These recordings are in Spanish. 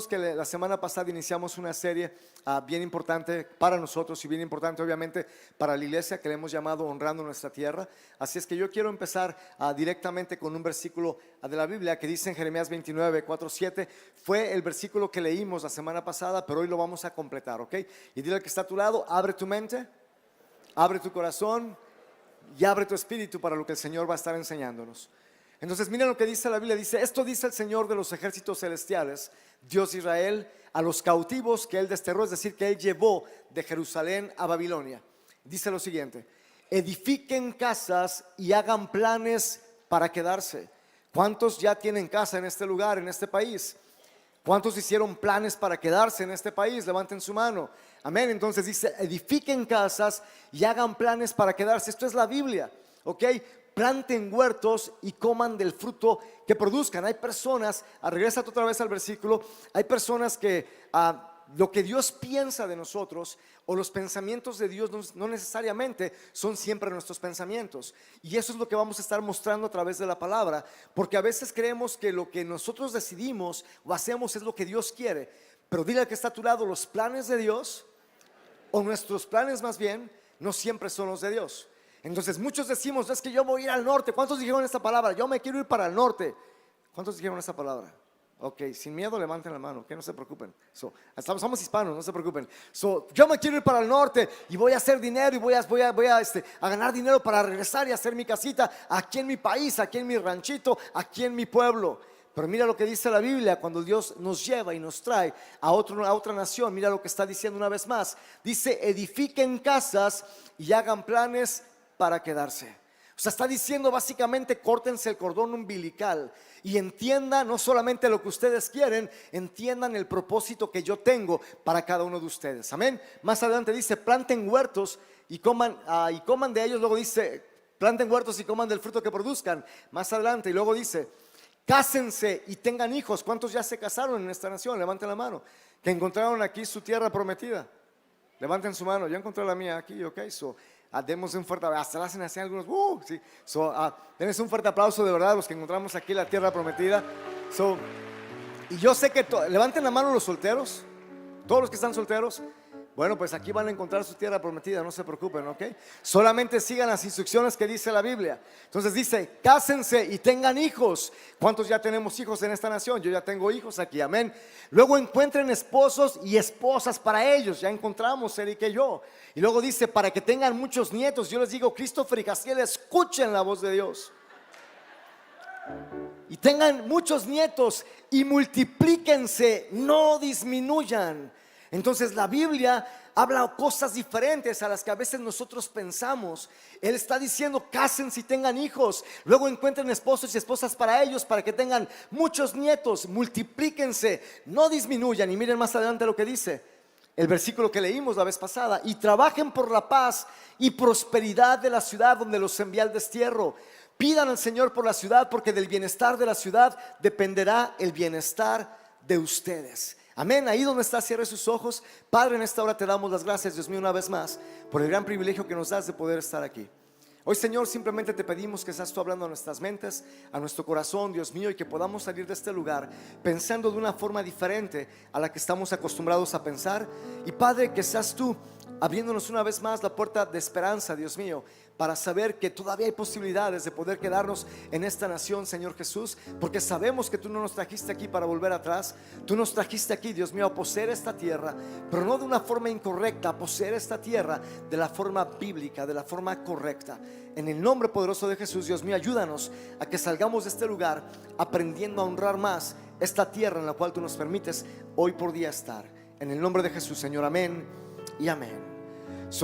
todos que la semana pasada iniciamos una serie bien importante para nosotros y bien importante obviamente para la iglesia, que le hemos llamado Honrando Nuestra Tierra. Así es que yo quiero empezar directamente con un versículo de la Biblia que dice en Jeremías 29, 4, 7. Fue el versículo que leímos la semana pasada, pero hoy lo vamos a completar, ¿ok? Y dile al que está a tu lado: abre tu mente, abre tu corazón y abre tu espíritu para lo que el Señor va a estar enseñándonos. Entonces miren lo que dice la Biblia. Dice: esto dice el Señor de los ejércitos celestiales, Dios de Israel, a los cautivos que Él desterró, es decir, que Él llevó de Jerusalén a Babilonia. Dice lo siguiente: edifiquen casas y hagan planes para quedarse. ¿Cuántos ya tienen casa en este lugar, en este país? ¿Cuántos hicieron planes para quedarse en este país? Levanten su mano. Amén. Entonces dice: edifiquen casas y hagan planes para quedarse. Esto es la Biblia, ¿ok? Planten huertos y coman del fruto que produzcan. Hay personas, regrésate otra vez al versículo. Hay personas que lo que Dios piensa de nosotros o los pensamientos de Dios no necesariamente son siempre nuestros pensamientos. Y eso es lo que vamos a estar mostrando a través de la palabra, porque a veces creemos que lo que nosotros decidimos o hacemos es lo que Dios quiere. Pero dile al que está a tu lado: los planes de Dios, o nuestros planes más bien, no siempre son los de Dios. Entonces muchos decimos: es que yo voy a ir al norte. ¿Cuántos dijeron esta palabra? Yo me quiero ir para el norte. ¿Cuántos dijeron esta palabra? Ok, sin miedo levanten la mano, que no se preocupen. Somos hispanos, no se preocupen. Yo me quiero ir para el norte y voy a hacer dinero y voy a ganar dinero para regresar y hacer mi casita aquí en mi país, aquí en mi ranchito, aquí en mi pueblo. Pero mira lo que dice la Biblia cuando Dios nos lleva y nos trae a otra nación. Mira lo que está diciendo una vez más. Dice: edifiquen casas y hagan planes para quedarse. O sea, está diciendo básicamente: córtense el cordón umbilical y entiendan no solamente lo que ustedes quieren, entiendan el propósito que yo tengo para cada uno de ustedes. Amén. Más adelante dice: planten huertos y coman de ellos. Luego dice: planten huertos y coman del fruto que produzcan. Más adelante, y luego dice: cásense y tengan hijos. ¿Cuántos ya se casaron en esta nación? Levanten la mano. Que encontraron aquí su tierra prometida. Levanten su mano. Yo encontré la mía aquí, ok. Demos un fuerte aplauso. Hasta la hacen así algunos. Sí. Denles un fuerte aplauso de verdad los que encontramos aquí la tierra prometida. Y yo sé que levanten la mano los solteros. Todos los que están solteros. Bueno, pues aquí van a encontrar su tierra prometida, no se preocupen, ¿ok? Solamente sigan las instrucciones que dice la Biblia. Entonces dice: cásense y tengan hijos. ¿Cuántos ya tenemos hijos en esta nación? Yo ya tengo hijos aquí, amén. Luego encuentren esposos y esposas para ellos. Ya encontramos Eric y yo. Y luego dice: para que tengan muchos nietos. Yo les digo, Christopher y Jaciel, escuchen la voz de Dios. Y tengan muchos nietos y multiplíquense, no disminuyan. Entonces la Biblia habla cosas diferentes a las que a veces nosotros pensamos. Él está diciendo: cásense y tengan hijos. Luego encuentren esposos y esposas para ellos, para que tengan muchos nietos. Multiplíquense, no disminuyan. Y miren más adelante lo que dice el versículo que leímos la vez pasada: y trabajen por la paz y prosperidad de la ciudad donde los envía al destierro. Pidan al Señor por la ciudad, porque del bienestar de la ciudad dependerá el bienestar de ustedes. Amén. Ahí donde está, cierre sus ojos. Padre, en esta hora te damos las gracias, Dios mío, una vez más por el gran privilegio que nos das de poder estar aquí. Hoy, Señor, simplemente te pedimos que seas tú hablando a nuestras mentes, a nuestro corazón, Dios mío, y que podamos salir de este lugar pensando de una forma diferente a la que estamos acostumbrados a pensar. Y Padre, que seas tú abriéndonos una vez más la puerta de esperanza, Dios mío, para saber que todavía hay posibilidades de poder quedarnos en esta nación, Señor Jesús, porque sabemos que tú no nos trajiste aquí para volver atrás. Tú nos trajiste aquí, Dios mío, a poseer esta tierra, pero no de una forma incorrecta, a poseer esta tierra de la forma bíblica, de la forma correcta. En el nombre poderoso de Jesús, Dios mío, ayúdanos a que salgamos de este lugar aprendiendo a honrar más esta tierra en la cual tú nos permites hoy por día estar. En el nombre de Jesús, Señor, amén y amén.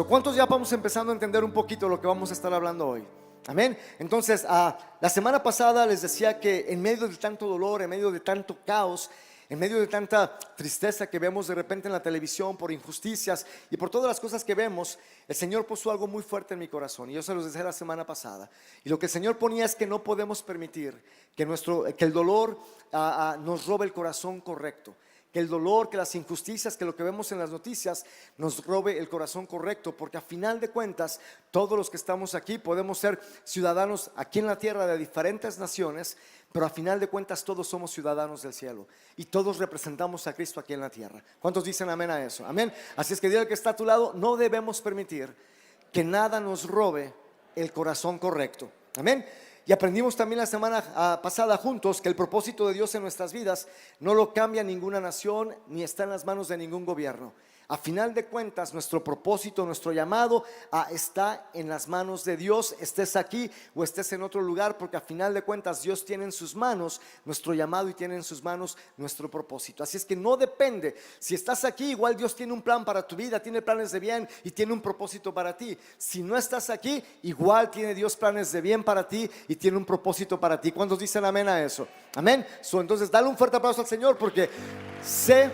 ¿Cuántos ya vamos empezando a entender un poquito lo que vamos a estar hablando hoy? Amén. Entonces, la semana pasada les decía que en medio de tanto dolor, en medio de tanto caos, en medio de tanta tristeza que vemos de repente en la televisión por injusticias y por todas las cosas que vemos, el Señor puso algo muy fuerte en mi corazón, y yo se los decía la semana pasada. Y lo que el Señor ponía es que no podemos permitir que el dolor nos robe el corazón correcto. Que el dolor, que las injusticias, que lo que vemos en las noticias nos robe el corazón correcto, porque a final de cuentas todos los que estamos aquí podemos ser ciudadanos aquí en la tierra de diferentes naciones, pero a final de cuentas todos somos ciudadanos del cielo y todos representamos a Cristo aquí en la tierra. ¿Cuántos dicen amén a eso? Amén. Así es que dile al que está a tu lado, no debemos permitir que nada nos robe el corazón correcto. Amén. Y aprendimos también la semana pasada juntos que el propósito de Dios en nuestras vidas no lo cambia ninguna nación ni está en las manos de ningún gobierno. A final de cuentas, nuestro propósito, nuestro llamado está en las manos de Dios, estés aquí o estés en otro lugar, porque a final de cuentas Dios tiene en sus manos nuestro llamado y tiene en sus manos nuestro propósito. Así es que no depende, si estás aquí, igual Dios tiene un plan para tu vida, tiene planes de bien y tiene un propósito para ti. Si no estás aquí, igual tiene Dios planes de bien para ti y tiene un propósito para ti. ¿Cuántos dicen amén a eso? Amén. Entonces dale un fuerte aplauso al Señor, porque sé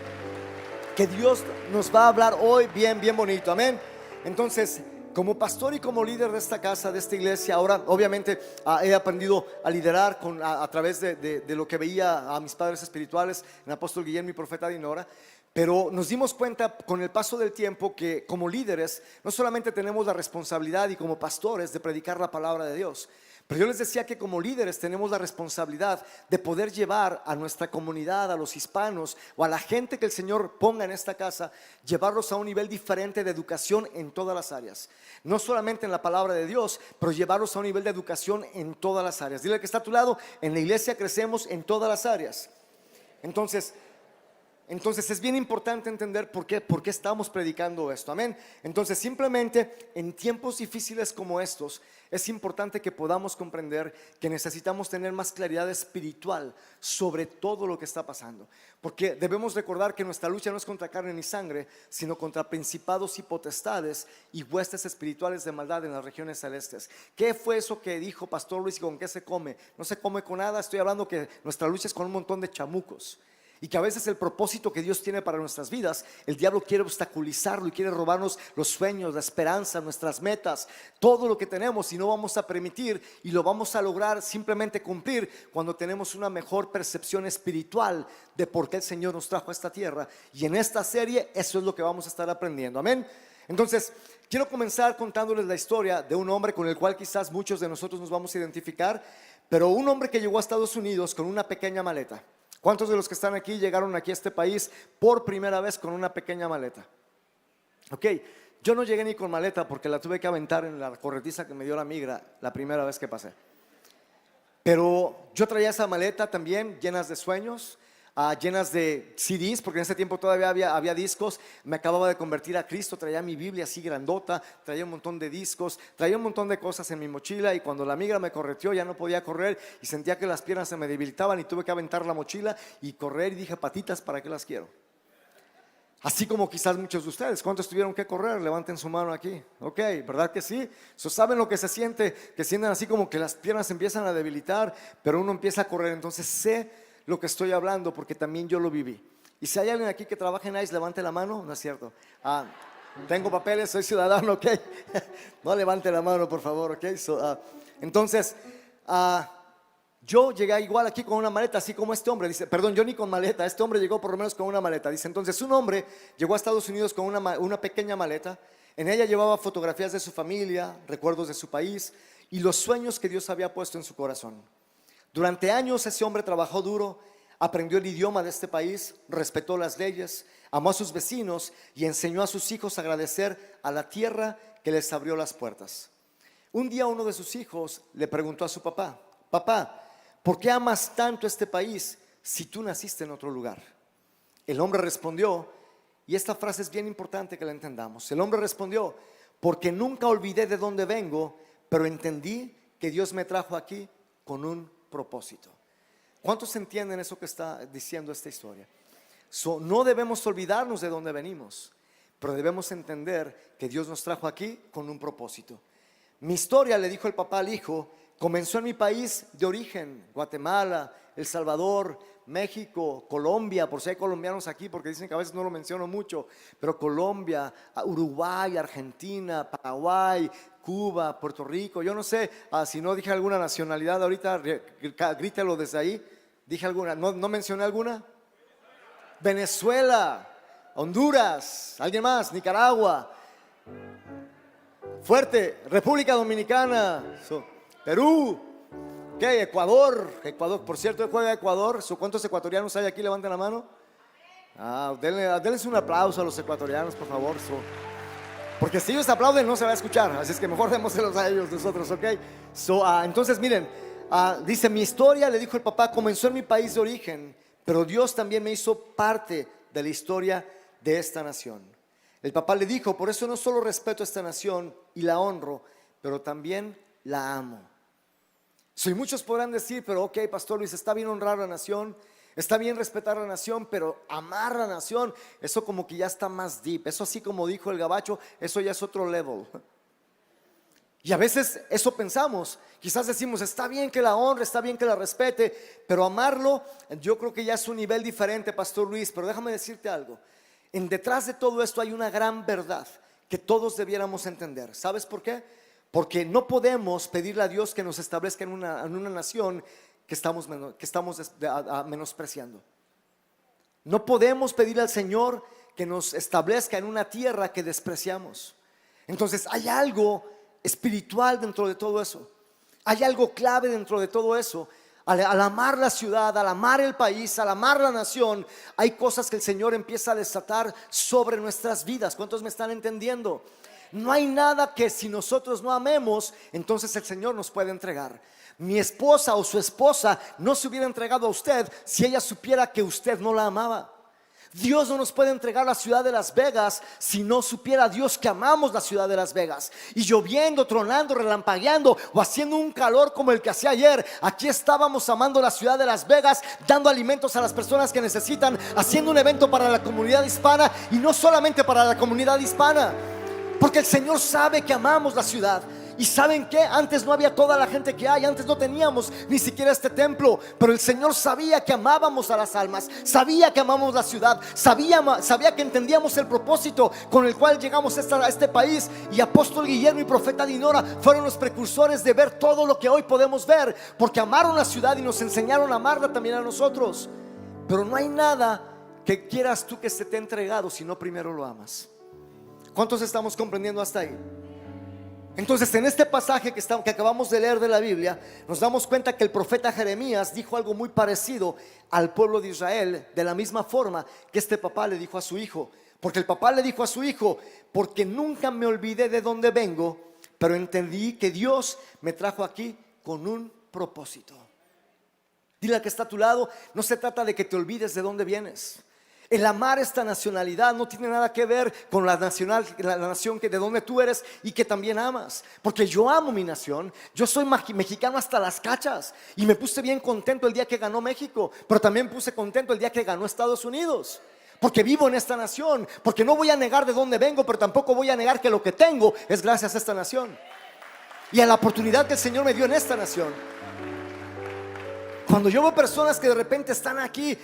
que Dios nos va a hablar hoy bien bonito, amén. Entonces, como pastor y como líder de esta casa, de esta iglesia, ahora obviamente he aprendido a liderar a través de lo que veía a mis padres espirituales, en apóstol Guillermo y profeta Dinora. Pero nos dimos cuenta con el paso del tiempo que como líderes no solamente tenemos la responsabilidad y como pastores de predicar la palabra de Dios, pero yo les decía que como líderes tenemos la responsabilidad de poder llevar a nuestra comunidad, a los hispanos o a la gente que el Señor ponga en esta casa, llevarlos a un nivel diferente de educación en todas las áreas. No solamente en la palabra de Dios, pero llevarlos a un nivel de educación en todas las áreas. Dile al que está a tu lado, en la iglesia crecemos en todas las áreas. Entonces es bien importante entender por qué estamos predicando esto, amén. Entonces simplemente en tiempos difíciles como estos es importante que podamos comprender que necesitamos tener más claridad espiritual sobre todo lo que está pasando, porque debemos recordar que nuestra lucha no es contra carne ni sangre, sino contra principados y potestades y huestes espirituales de maldad en las regiones celestes. ¿Qué fue eso que dijo Pastor Luis? ¿Con qué se come? No se come con nada. Estoy hablando que nuestra lucha es con un montón de chamucos. Y que a veces el propósito que Dios tiene para nuestras vidas, el diablo quiere obstaculizarlo y quiere robarnos los sueños, la esperanza, nuestras metas, todo lo que tenemos, y no vamos a permitir, y lo vamos a lograr simplemente cumplir cuando tenemos una mejor percepción espiritual de por qué el Señor nos trajo a esta tierra. Y en esta serie eso es lo que vamos a estar aprendiendo, amén. Entonces quiero comenzar contándoles la historia de un hombre con el cual quizás muchos de nosotros nos vamos a identificar, pero un hombre que llegó a Estados Unidos con una pequeña maleta. ¿Cuántos de los que están aquí llegaron aquí a este país por primera vez con una pequeña maleta? Ok, yo no llegué ni con maleta porque la tuve que aventar en la corretiza que me dio la migra la primera vez que pasé. Pero yo traía esa maleta también llenas de sueños, llenas de CDs, porque en ese tiempo todavía había discos. Me acababa de convertir a Cristo, traía mi Biblia así grandota, traía un montón de discos, traía un montón de cosas en mi mochila, y cuando la migra me correteó ya no podía correr y sentía que las piernas se me debilitaban y tuve que aventar la mochila y correr, y dije, patitas, ¿para qué las quiero? Así como quizás muchos de ustedes. ¿Cuántos tuvieron que correr? Levanten su mano aquí. Ok, ¿verdad que sí? ¿Saben lo que se siente? Que sienten así como que las piernas empiezan a debilitar, pero uno empieza a correr. Entonces sé lo que estoy hablando porque también yo lo viví. Y si hay alguien aquí que trabaja en ICE, levante la mano. No es cierto. Tengo papeles, soy ciudadano, ok. No levante la mano, por favor, ok. Entonces yo llegué igual aquí con una maleta, así como este hombre. Dice, perdón, yo ni con maleta, este hombre llegó por lo menos con una maleta. Dice, entonces un hombre llegó a Estados Unidos con una pequeña maleta. En ella llevaba fotografías de su familia, recuerdos de su país y los sueños que Dios había puesto en su corazón. Durante años ese hombre trabajó duro, aprendió el idioma de este país, respetó las leyes, amó a sus vecinos y enseñó a sus hijos a agradecer a la tierra que les abrió las puertas. Un día uno de sus hijos le preguntó a su papá, papá, ¿por qué amas tanto este país si tú naciste en otro lugar? El hombre respondió, y esta frase es bien importante que la entendamos. El hombre respondió, porque nunca olvidé de dónde vengo, pero entendí que Dios me trajo aquí con un propósito. ¿Cuántos entienden eso que está diciendo esta historia? No debemos olvidarnos de dónde venimos, pero debemos entender que Dios nos trajo aquí con un propósito. Mi historia, le dijo el papá al hijo, comenzó en mi país de origen, Guatemala, El Salvador, México, Colombia, por si hay colombianos aquí, porque dicen que a veces no lo menciono mucho, pero Colombia, Uruguay, Argentina, Paraguay, Cuba, Puerto Rico. Yo no sé si no dije alguna nacionalidad ahorita, grítelo desde ahí. ¿Dije alguna? ¿No mencioné alguna? Venezuela, Honduras, ¿alguien más? Nicaragua, fuerte, República Dominicana, Perú, Ok, Ecuador. Ecuador, por cierto, juega Ecuador. ¿Cuántos ecuatorianos hay aquí? Levanten la mano. Denles un aplauso a los ecuatorianos, por favor. Porque si ellos aplauden no se va a escuchar. Así es que mejor démoslos a ellos nosotros, ok. Entonces miren, dice: mi historia, le dijo el papá, comenzó en mi país de origen, pero Dios también me hizo parte de la historia de esta nación. El papá le dijo: por eso no solo respeto a esta nación y la honro, pero también la amo. Y muchos podrán decir: pero ok, Pastor Luis, está bien honrar a la nación, está bien respetar a la nación, pero amar a la nación, eso como que ya está más deep. Eso, así como dijo el gabacho, eso ya es otro level. Y a veces eso pensamos. Quizás decimos: está bien que la honre, está bien que la respete, pero amarlo, yo creo que ya es un nivel diferente, Pastor Luis. Pero déjame decirte algo: detrás de todo esto hay una gran verdad que todos debiéramos entender. ¿Sabes por qué? Porque no podemos pedirle a Dios que nos establezca en una nación que estamos menospreciando. No podemos pedirle al Señor que nos establezca en una tierra que despreciamos. Entonces hay algo espiritual dentro de todo eso. Hay algo clave dentro de todo eso. Al amar la ciudad, al amar el país, al amar la nación, hay cosas que el Señor empieza a desatar sobre nuestras vidas. ¿Cuántos me están entendiendo? No hay nada que, si nosotros no amemos, entonces el Señor nos puede entregar. Mi esposa o su esposa no se hubiera entregado a usted si ella supiera que usted no la amaba. Dios no nos puede entregar la ciudad de Las Vegas si no supiera Dios que amamos la ciudad de Las Vegas. Y lloviendo, tronando, relampagueando o haciendo un calor como el que hacía ayer, aquí estábamos amando la ciudad de Las Vegas, dando alimentos a las personas que necesitan, haciendo un evento para la comunidad hispana. Y no solamente para la comunidad hispana, porque el Señor sabe que amamos la ciudad. Y ¿saben qué? Antes no había toda la gente que hay. Antes no teníamos ni siquiera este templo. Pero el Señor sabía que amábamos a las almas, sabía que amamos la ciudad, sabía que entendíamos el propósito con el cual llegamos a este país. Y apóstol Guillermo y profeta Dinora fueron los precursores de ver todo lo que hoy podemos ver, porque amaron la ciudad y nos enseñaron a amarla también a nosotros. Pero no hay nada que quieras tú que se te ha entregado si no primero lo amas. ¿Cuántos estamos comprendiendo hasta ahí? Entonces, en este pasaje que acabamos de leer de la Biblia, nos damos cuenta que el profeta Jeremías dijo algo muy parecido al pueblo de Israel, de la misma forma que este papá le dijo a su hijo. Porque el papá le dijo a su hijo: porque nunca me olvidé de dónde vengo, pero entendí que Dios me trajo aquí con un propósito. Dile al que está a tu lado: no se trata de que te olvides de dónde vienes. El amar esta nacionalidad no tiene nada que ver con la nación que de donde tú eres y que también amas. Porque yo amo mi nación. Yo soy mexicano hasta las cachas. Y me puse bien contento el día que ganó México, pero también puse contento el día que ganó Estados Unidos. Porque vivo en esta nación. Porque no voy a negar de dónde vengo, pero tampoco voy a negar que lo que tengo es gracias a esta nación y a la oportunidad que el Señor me dio en esta nación. Cuando yo veo personas que de repente están aquí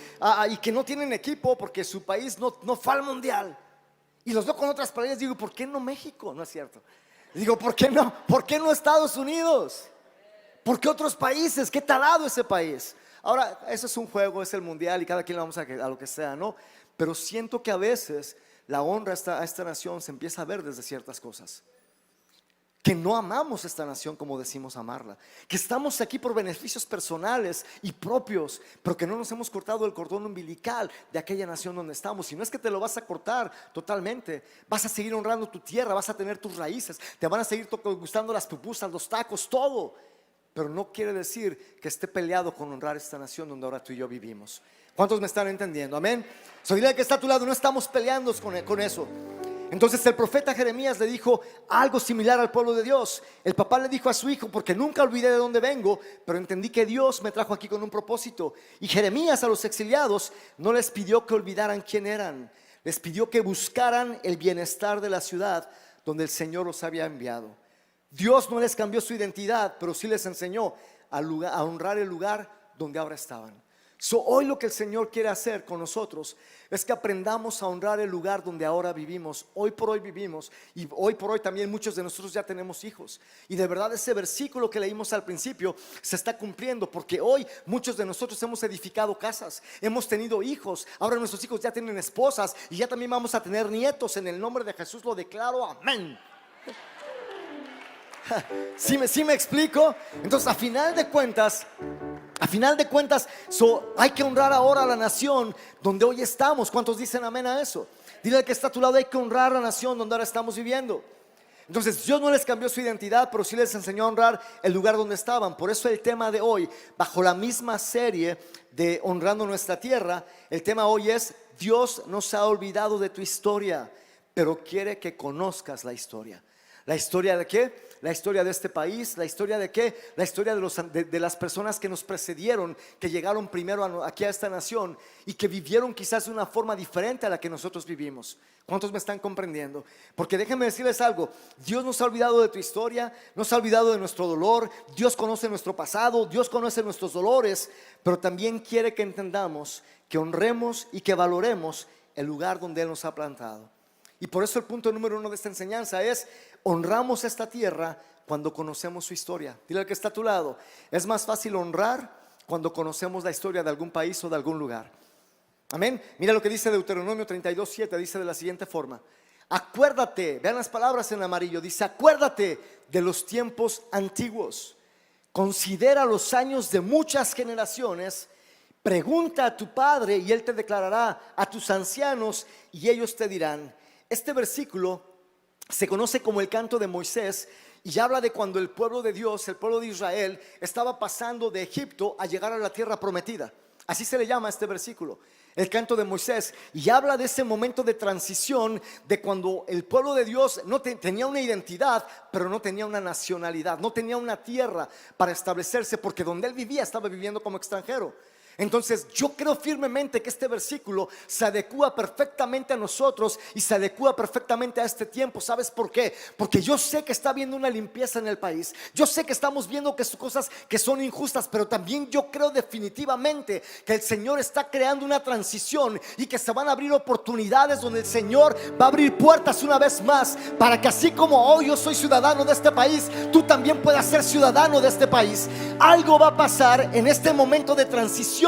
y que no tienen equipo porque su país no fue al mundial, y los veo con otras playas, digo: ¿por qué no México? No es cierto. Digo: ¿por qué no? ¿Por qué no Estados Unidos? ¿Por qué otros países? ¿Qué tal ha dado ese país? Ahora, eso es un juego, es el mundial y cada quien le vamos a lo que sea, ¿no? Pero siento que a veces la honra a esta nación se empieza a ver desde ciertas cosas. Que no amamos esta nación como decimos amarla, que estamos aquí por beneficios personales y propios, pero que no nos hemos cortado el cordón umbilical de aquella nación donde estamos. Y no es que te lo vas a cortar totalmente, vas a seguir honrando tu tierra, vas a tener tus raíces, te van a seguir gustando las pupusas, los tacos, todo. Pero no quiere decir que esté peleado con honrar esta nación donde ahora tú y yo vivimos. ¿Cuántos me están entendiendo? Amén. Dile al que está a tu lado: no estamos peleando con eso. Entonces el profeta Jeremías le dijo algo similar al pueblo de Dios. El papá le dijo a su hijo: porque nunca olvidé de dónde vengo, pero entendí que Dios me trajo aquí con un propósito. Y Jeremías a los exiliados no les pidió que olvidaran quién eran, les pidió que buscaran el bienestar de la ciudad donde el Señor los había enviado. Dios no les cambió su identidad, pero sí les enseñó a honrar el lugar donde ahora estaban. Hoy lo que el Señor quiere hacer con nosotros es que aprendamos a honrar el lugar donde ahora vivimos. Hoy por hoy vivimos, y hoy por hoy también muchos de nosotros ya tenemos hijos. Y de verdad ese versículo que leímos al principio se está cumpliendo, porque hoy muchos de nosotros hemos edificado casas, hemos tenido hijos. Ahora nuestros hijos ya tienen esposas y ya también vamos a tener nietos. En el nombre de Jesús lo declaro, amén. ¿Sí me explico? Entonces, a final de cuentas, hay que honrar ahora a la nación donde hoy estamos. ¿Cuántos dicen amén a eso? Dile al que está a tu lado, hay que honrar a la nación donde ahora estamos viviendo. Entonces Dios no les cambió su identidad, pero sí les enseñó a honrar el lugar donde estaban. Por eso el tema de hoy, bajo la misma serie de Honrando Nuestra Tierra, el tema hoy es: Dios no se ha olvidado de tu historia, pero quiere que conozcas la historia. ¿La historia de qué? La historia de este país. ¿La historia de qué? La historia de las personas que nos precedieron, que llegaron primero aquí a esta nación y que vivieron quizás de una forma diferente a la que nosotros vivimos. ¿Cuántos me están comprendiendo? Porque déjenme decirles algo: Dios no se ha olvidado de tu historia, no se ha olvidado de nuestro dolor. Dios conoce nuestro pasado, Dios conoce nuestros dolores, pero también quiere que entendamos, que honremos y que valoremos el lugar donde Él nos ha plantado. Y por eso el punto número 1 de esta enseñanza es: honramos esta tierra cuando conocemos su historia. Dile al que está a tu lado: es más fácil honrar cuando conocemos la historia de algún país o de algún lugar. Amén. Mira lo que dice Deuteronomio 32:7. Dice de la siguiente forma: acuérdate, vean las palabras en amarillo, dice: acuérdate de los tiempos antiguos, considera los años de muchas generaciones, pregunta a tu padre y él te declarará, a tus ancianos y ellos te dirán. Este versículo se conoce como el canto de Moisés y habla de cuando el pueblo de Dios, el pueblo de Israel, estaba pasando de Egipto a llegar a la tierra prometida. Así se le llama a este versículo, el canto de Moisés, y habla de ese momento de transición, de cuando el pueblo de Dios no tenía una identidad, pero no tenía una nacionalidad, no tenía una tierra para establecerse, porque donde él vivía estaba viviendo como extranjero. Entonces yo creo firmemente que este versículo se adecúa perfectamente a nosotros y se adecúa perfectamente a este tiempo. ¿Sabes por qué? Porque yo sé que está habiendo una limpieza en el país. Yo sé que estamos viendo que son cosas que son injustas, pero también yo creo definitivamente que el Señor está creando una transición y que se van a abrir oportunidades donde el Señor va a abrir puertas una vez más, para que así como hoy yo soy ciudadano de este país, tú también puedas ser ciudadano de este país. Algo va a pasar en este momento de transición,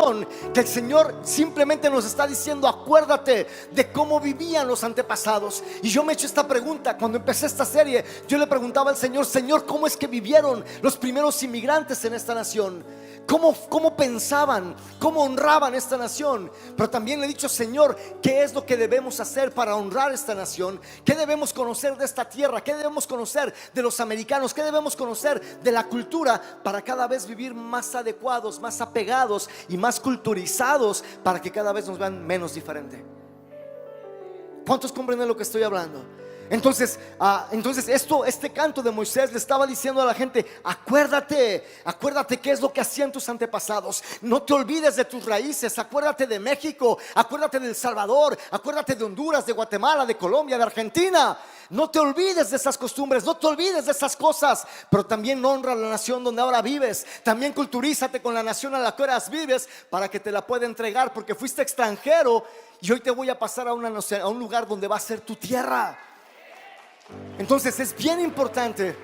que el Señor simplemente nos está diciendo: acuérdate de cómo vivían los antepasados. Y yo me he hecho esta pregunta cuando empecé esta serie. Yo le preguntaba al Señor: Señor, ¿cómo es que vivieron los primeros inmigrantes en esta nación? ¿Cómo pensaban? ¿Cómo honraban esta nación? Pero también le he dicho: Señor, ¿qué es lo que debemos hacer para honrar esta nación? ¿Qué debemos conocer de esta tierra? ¿Qué debemos conocer de los americanos? ¿Qué debemos conocer de la cultura para cada vez vivir más adecuados, más apegados y más culturizados, para que cada vez nos vean menos diferente? ¿Cuántos comprenden lo que estoy hablando? Entonces este canto de Moisés le estaba diciendo a la gente: acuérdate qué es lo que hacían tus antepasados. No te olvides de tus raíces. Acuérdate de México, acuérdate de El Salvador, acuérdate de Honduras, de Guatemala, de Colombia, de Argentina. No te olvides de esas costumbres, no te olvides de esas cosas. Pero también honra la nación donde ahora vives. También culturízate con la nación a la que ahora vives, para que te la pueda entregar, porque fuiste extranjero y hoy te voy a pasar a un lugar donde va a ser tu tierra. Entonces es bien importante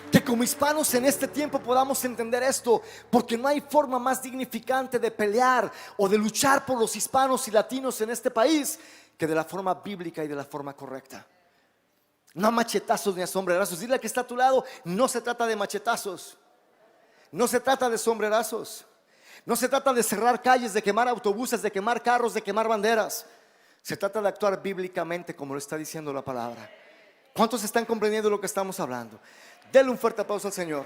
que como hispanos en este tiempo podamos entender esto, porque no hay forma más dignificante de pelear o de luchar por los hispanos y latinos en este país que de la forma bíblica y de la forma correcta. No a machetazos ni a sombrerazos. Dile al que está a tu lado: no se trata de machetazos, no se trata de sombrerazos, no se trata de cerrar calles, de quemar autobuses, de quemar carros, de quemar banderas. Se trata de actuar bíblicamente como lo está diciendo la palabra. ¿Cuántos están comprendiendo lo que estamos hablando? Denle un fuerte aplauso al Señor.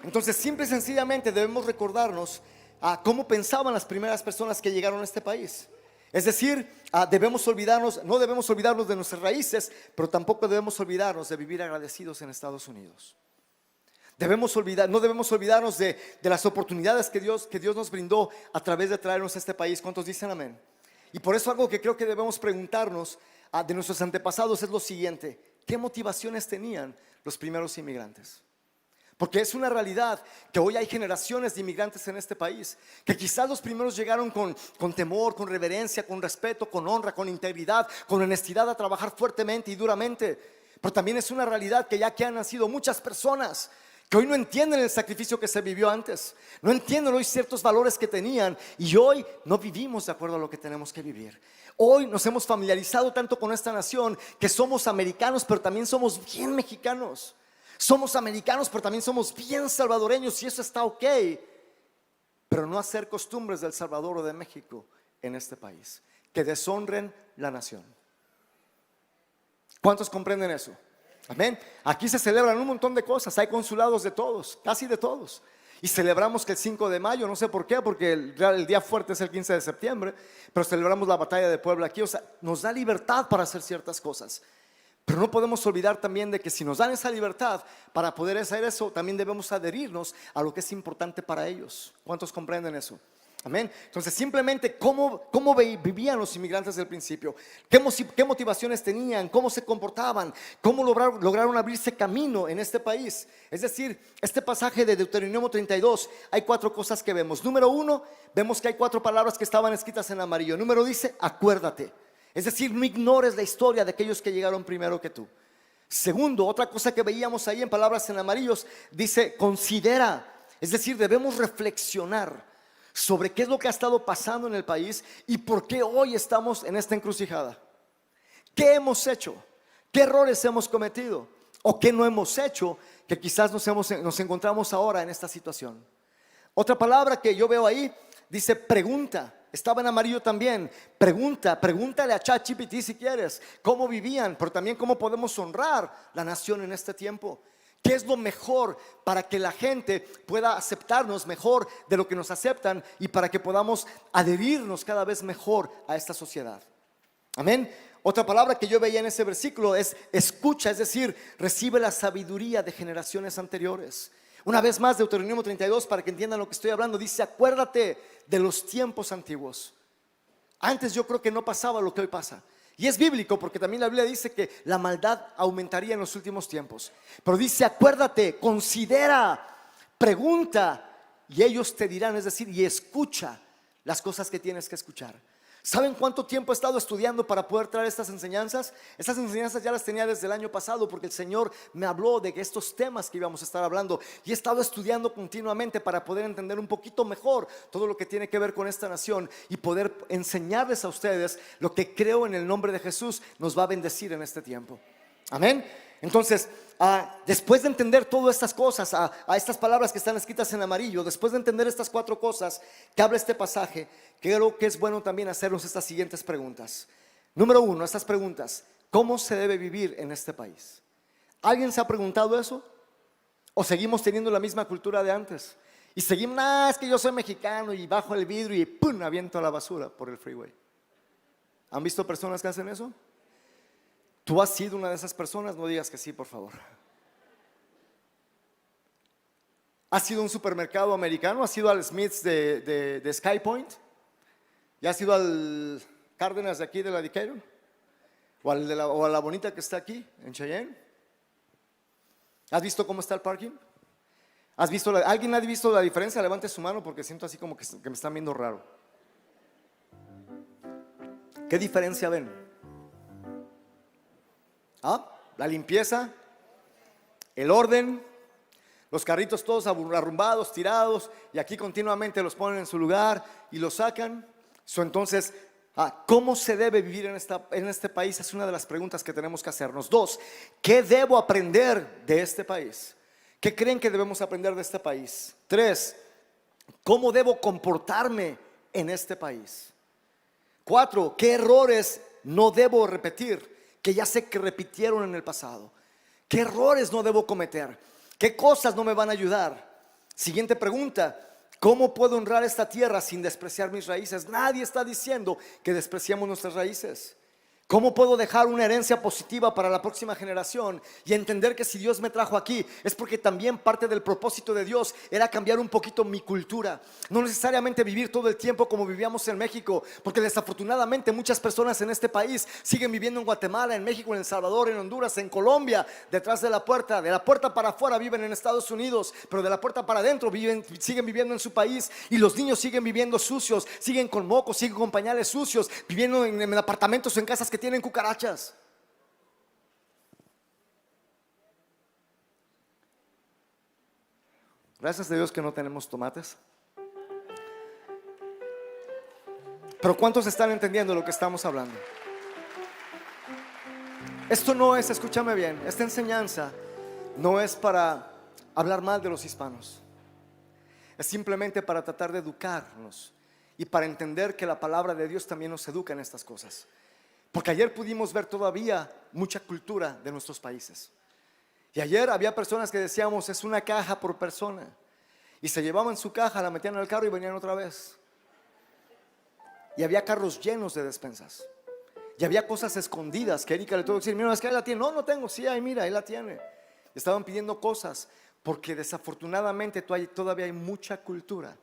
Entonces, simple y sencillamente debemos recordarnos a cómo pensaban las primeras personas que llegaron a este país. Es decir, no debemos olvidarnos de nuestras raíces, pero tampoco debemos olvidarnos de vivir agradecidos en Estados Unidos. No debemos olvidarnos de las oportunidades que Dios nos brindó a través de traernos a este país. ¿Cuántos dicen amén? Y por eso algo que creo que debemos preguntarnos de nuestros antepasados es lo siguiente: ¿qué motivaciones tenían los primeros inmigrantes? Porque es una realidad que hoy hay generaciones de inmigrantes en este país, que quizás los primeros llegaron con temor, con reverencia, con respeto, con honra, con integridad, con honestidad, a trabajar fuertemente y duramente. Pero también es una realidad que ya que han nacido muchas personas que hoy no entienden el sacrificio que se vivió antes, no entienden hoy ciertos valores que tenían, y hoy no vivimos de acuerdo a lo que tenemos que vivir. Hoy nos hemos familiarizado tanto con esta nación que somos americanos, pero también somos bien mexicanos. Somos americanos, pero también somos bien salvadoreños, y eso está ok, pero no hacer costumbres del Salvador o de México en este país que deshonren la nación. ¿Cuántos comprenden eso? Amén. Aquí se celebran un montón de cosas, hay consulados de todos, casi de todos. Y celebramos que el 5 de mayo, no sé por qué, porque el día fuerte es el 15 de septiembre, pero celebramos la batalla de Puebla aquí. O sea, nos da libertad para hacer ciertas cosas. Pero no podemos olvidar también de que si nos dan esa libertad para poder hacer eso, también debemos adherirnos a lo que es importante para ellos. ¿Cuántos comprenden eso? Amén. Entonces simplemente cómo vivían los inmigrantes del principio, qué motivaciones tenían, cómo se comportaban, cómo lograron abrirse camino en este país. Es decir, este pasaje de Deuteronomio 32, hay 4 cosas que vemos. Número 1, vemos que hay 4 palabras que estaban escritas en amarillo. Número dice, acuérdate. Es decir, no ignores la historia de aquellos que llegaron primero que tú. Segundo, otra cosa que veíamos ahí en palabras en amarillos, dice, considera. Es decir, debemos reflexionar sobre qué es lo que ha estado pasando en el país y por qué hoy estamos en esta encrucijada. ¿Qué hemos hecho? ¿Qué errores hemos cometido? ¿O qué no hemos hecho que quizás nos encontramos ahora en esta situación? Otra palabra que yo veo ahí dice pregunta. Estaba en amarillo también. Pregúntale a ChatGPT si quieres cómo vivían, pero también cómo podemos honrar la nación en este tiempo. ¿Qué es lo mejor para que la gente pueda aceptarnos mejor de lo que nos aceptan y para que podamos adherirnos cada vez mejor a esta sociedad? Amén. Otra palabra que yo veía en ese versículo es escucha, es decir, recibe la sabiduría de generaciones anteriores. Una vez más, Deuteronomio 32, para que entiendan lo que estoy hablando, dice, acuérdate de los tiempos antiguos. Antes yo creo que no pasaba lo que hoy pasa. Y es bíblico porque también la Biblia dice que la maldad aumentaría en los últimos tiempos. Pero dice, acuérdate, considera, pregunta y ellos te dirán, es decir, y escucha las cosas que tienes que escuchar. ¿Saben cuánto tiempo he estado estudiando para poder traer estas enseñanzas? Estas enseñanzas ya las tenía desde el año pasado porque el Señor me habló de estos temas que íbamos a estar hablando. Y he estado estudiando continuamente para poder entender un poquito mejor todo lo que tiene que ver con esta nación y poder enseñarles a ustedes lo que creo en el nombre de Jesús nos va a bendecir en este tiempo. Amén. Entonces, después de entender todas estas cosas, a estas palabras que están escritas en amarillo, después de entender estas 4 cosas que habla este pasaje, creo que es bueno también hacernos estas siguientes preguntas. Número 1, estas preguntas: ¿cómo se debe vivir en este país? ¿Alguien se ha preguntado eso? ¿O seguimos teniendo la misma cultura de antes? Y seguimos, es que yo soy mexicano y bajo el vidrio y ¡pum!, aviento a la basura por el freeway. ¿Han visto personas que hacen eso? ¿Tú has sido una de esas personas? No digas que sí, por favor. ¿Has sido a un supermercado americano? ¿Has ido al Smith's de Sky Point? ¿Ya has ido al Cárdenas de aquí de la Decatur? ¿O a la bonita que está aquí en Cheyenne? ¿Has visto cómo está el parking? ¿Alguien ha visto la diferencia? Levante su mano porque siento así como que me están viendo raro. ¿Qué diferencia ven? La limpieza, el orden, los carritos todos arrumbados, tirados, y aquí continuamente los ponen en su lugar y los sacan. Entonces, ¿cómo se debe vivir en este país? Es una de las preguntas que tenemos que hacernos. 2, ¿qué debo aprender de este país? ¿Qué creen que debemos aprender de este país? 3, ¿cómo debo comportarme en este país? 4, ¿qué errores no debo repetir? Que ya sé que repitieron en el pasado. ¿Qué errores no debo cometer? ¿Qué cosas no me van a ayudar? Siguiente pregunta: ¿cómo puedo honrar esta tierra sin despreciar mis raíces? Nadie está diciendo que despreciemos nuestras raíces. ¿Cómo puedo dejar una herencia positiva para la próxima generación y entender que si Dios me trajo aquí es porque también parte del propósito de Dios era cambiar un poquito mi cultura? No necesariamente vivir todo el tiempo como vivíamos en México, porque desafortunadamente muchas personas en este país siguen viviendo en Guatemala, en México, en El Salvador, en Honduras, en Colombia, detrás de la puerta para afuera viven en Estados Unidos, pero de la puerta para adentro siguen viviendo en su país, y los niños siguen viviendo sucios, siguen con mocos, siguen con pañales sucios, viviendo en apartamentos o en casas que tienen cucarachas. Gracias a Dios que no tenemos tomates. Pero ¿cuántos están entendiendo lo que estamos hablando? Esto no es, escúchame bien, esta enseñanza no es para hablar mal de los hispanos. Es simplemente para tratar de educarnos y para entender que la palabra de Dios también nos educa en estas cosas. Porque ayer pudimos ver todavía mucha cultura de nuestros países. Y ayer había personas que decíamos, es una caja por persona. Y se llevaban su caja, la metían al carro y venían otra vez. Y había carros llenos de despensas. Y había cosas escondidas que Erika le tuvo que decir, mira, es que ahí la tiene. No, no tengo, sí, ahí mira, ahí la tiene. Estaban pidiendo cosas porque desafortunadamente todavía hay mucha cultura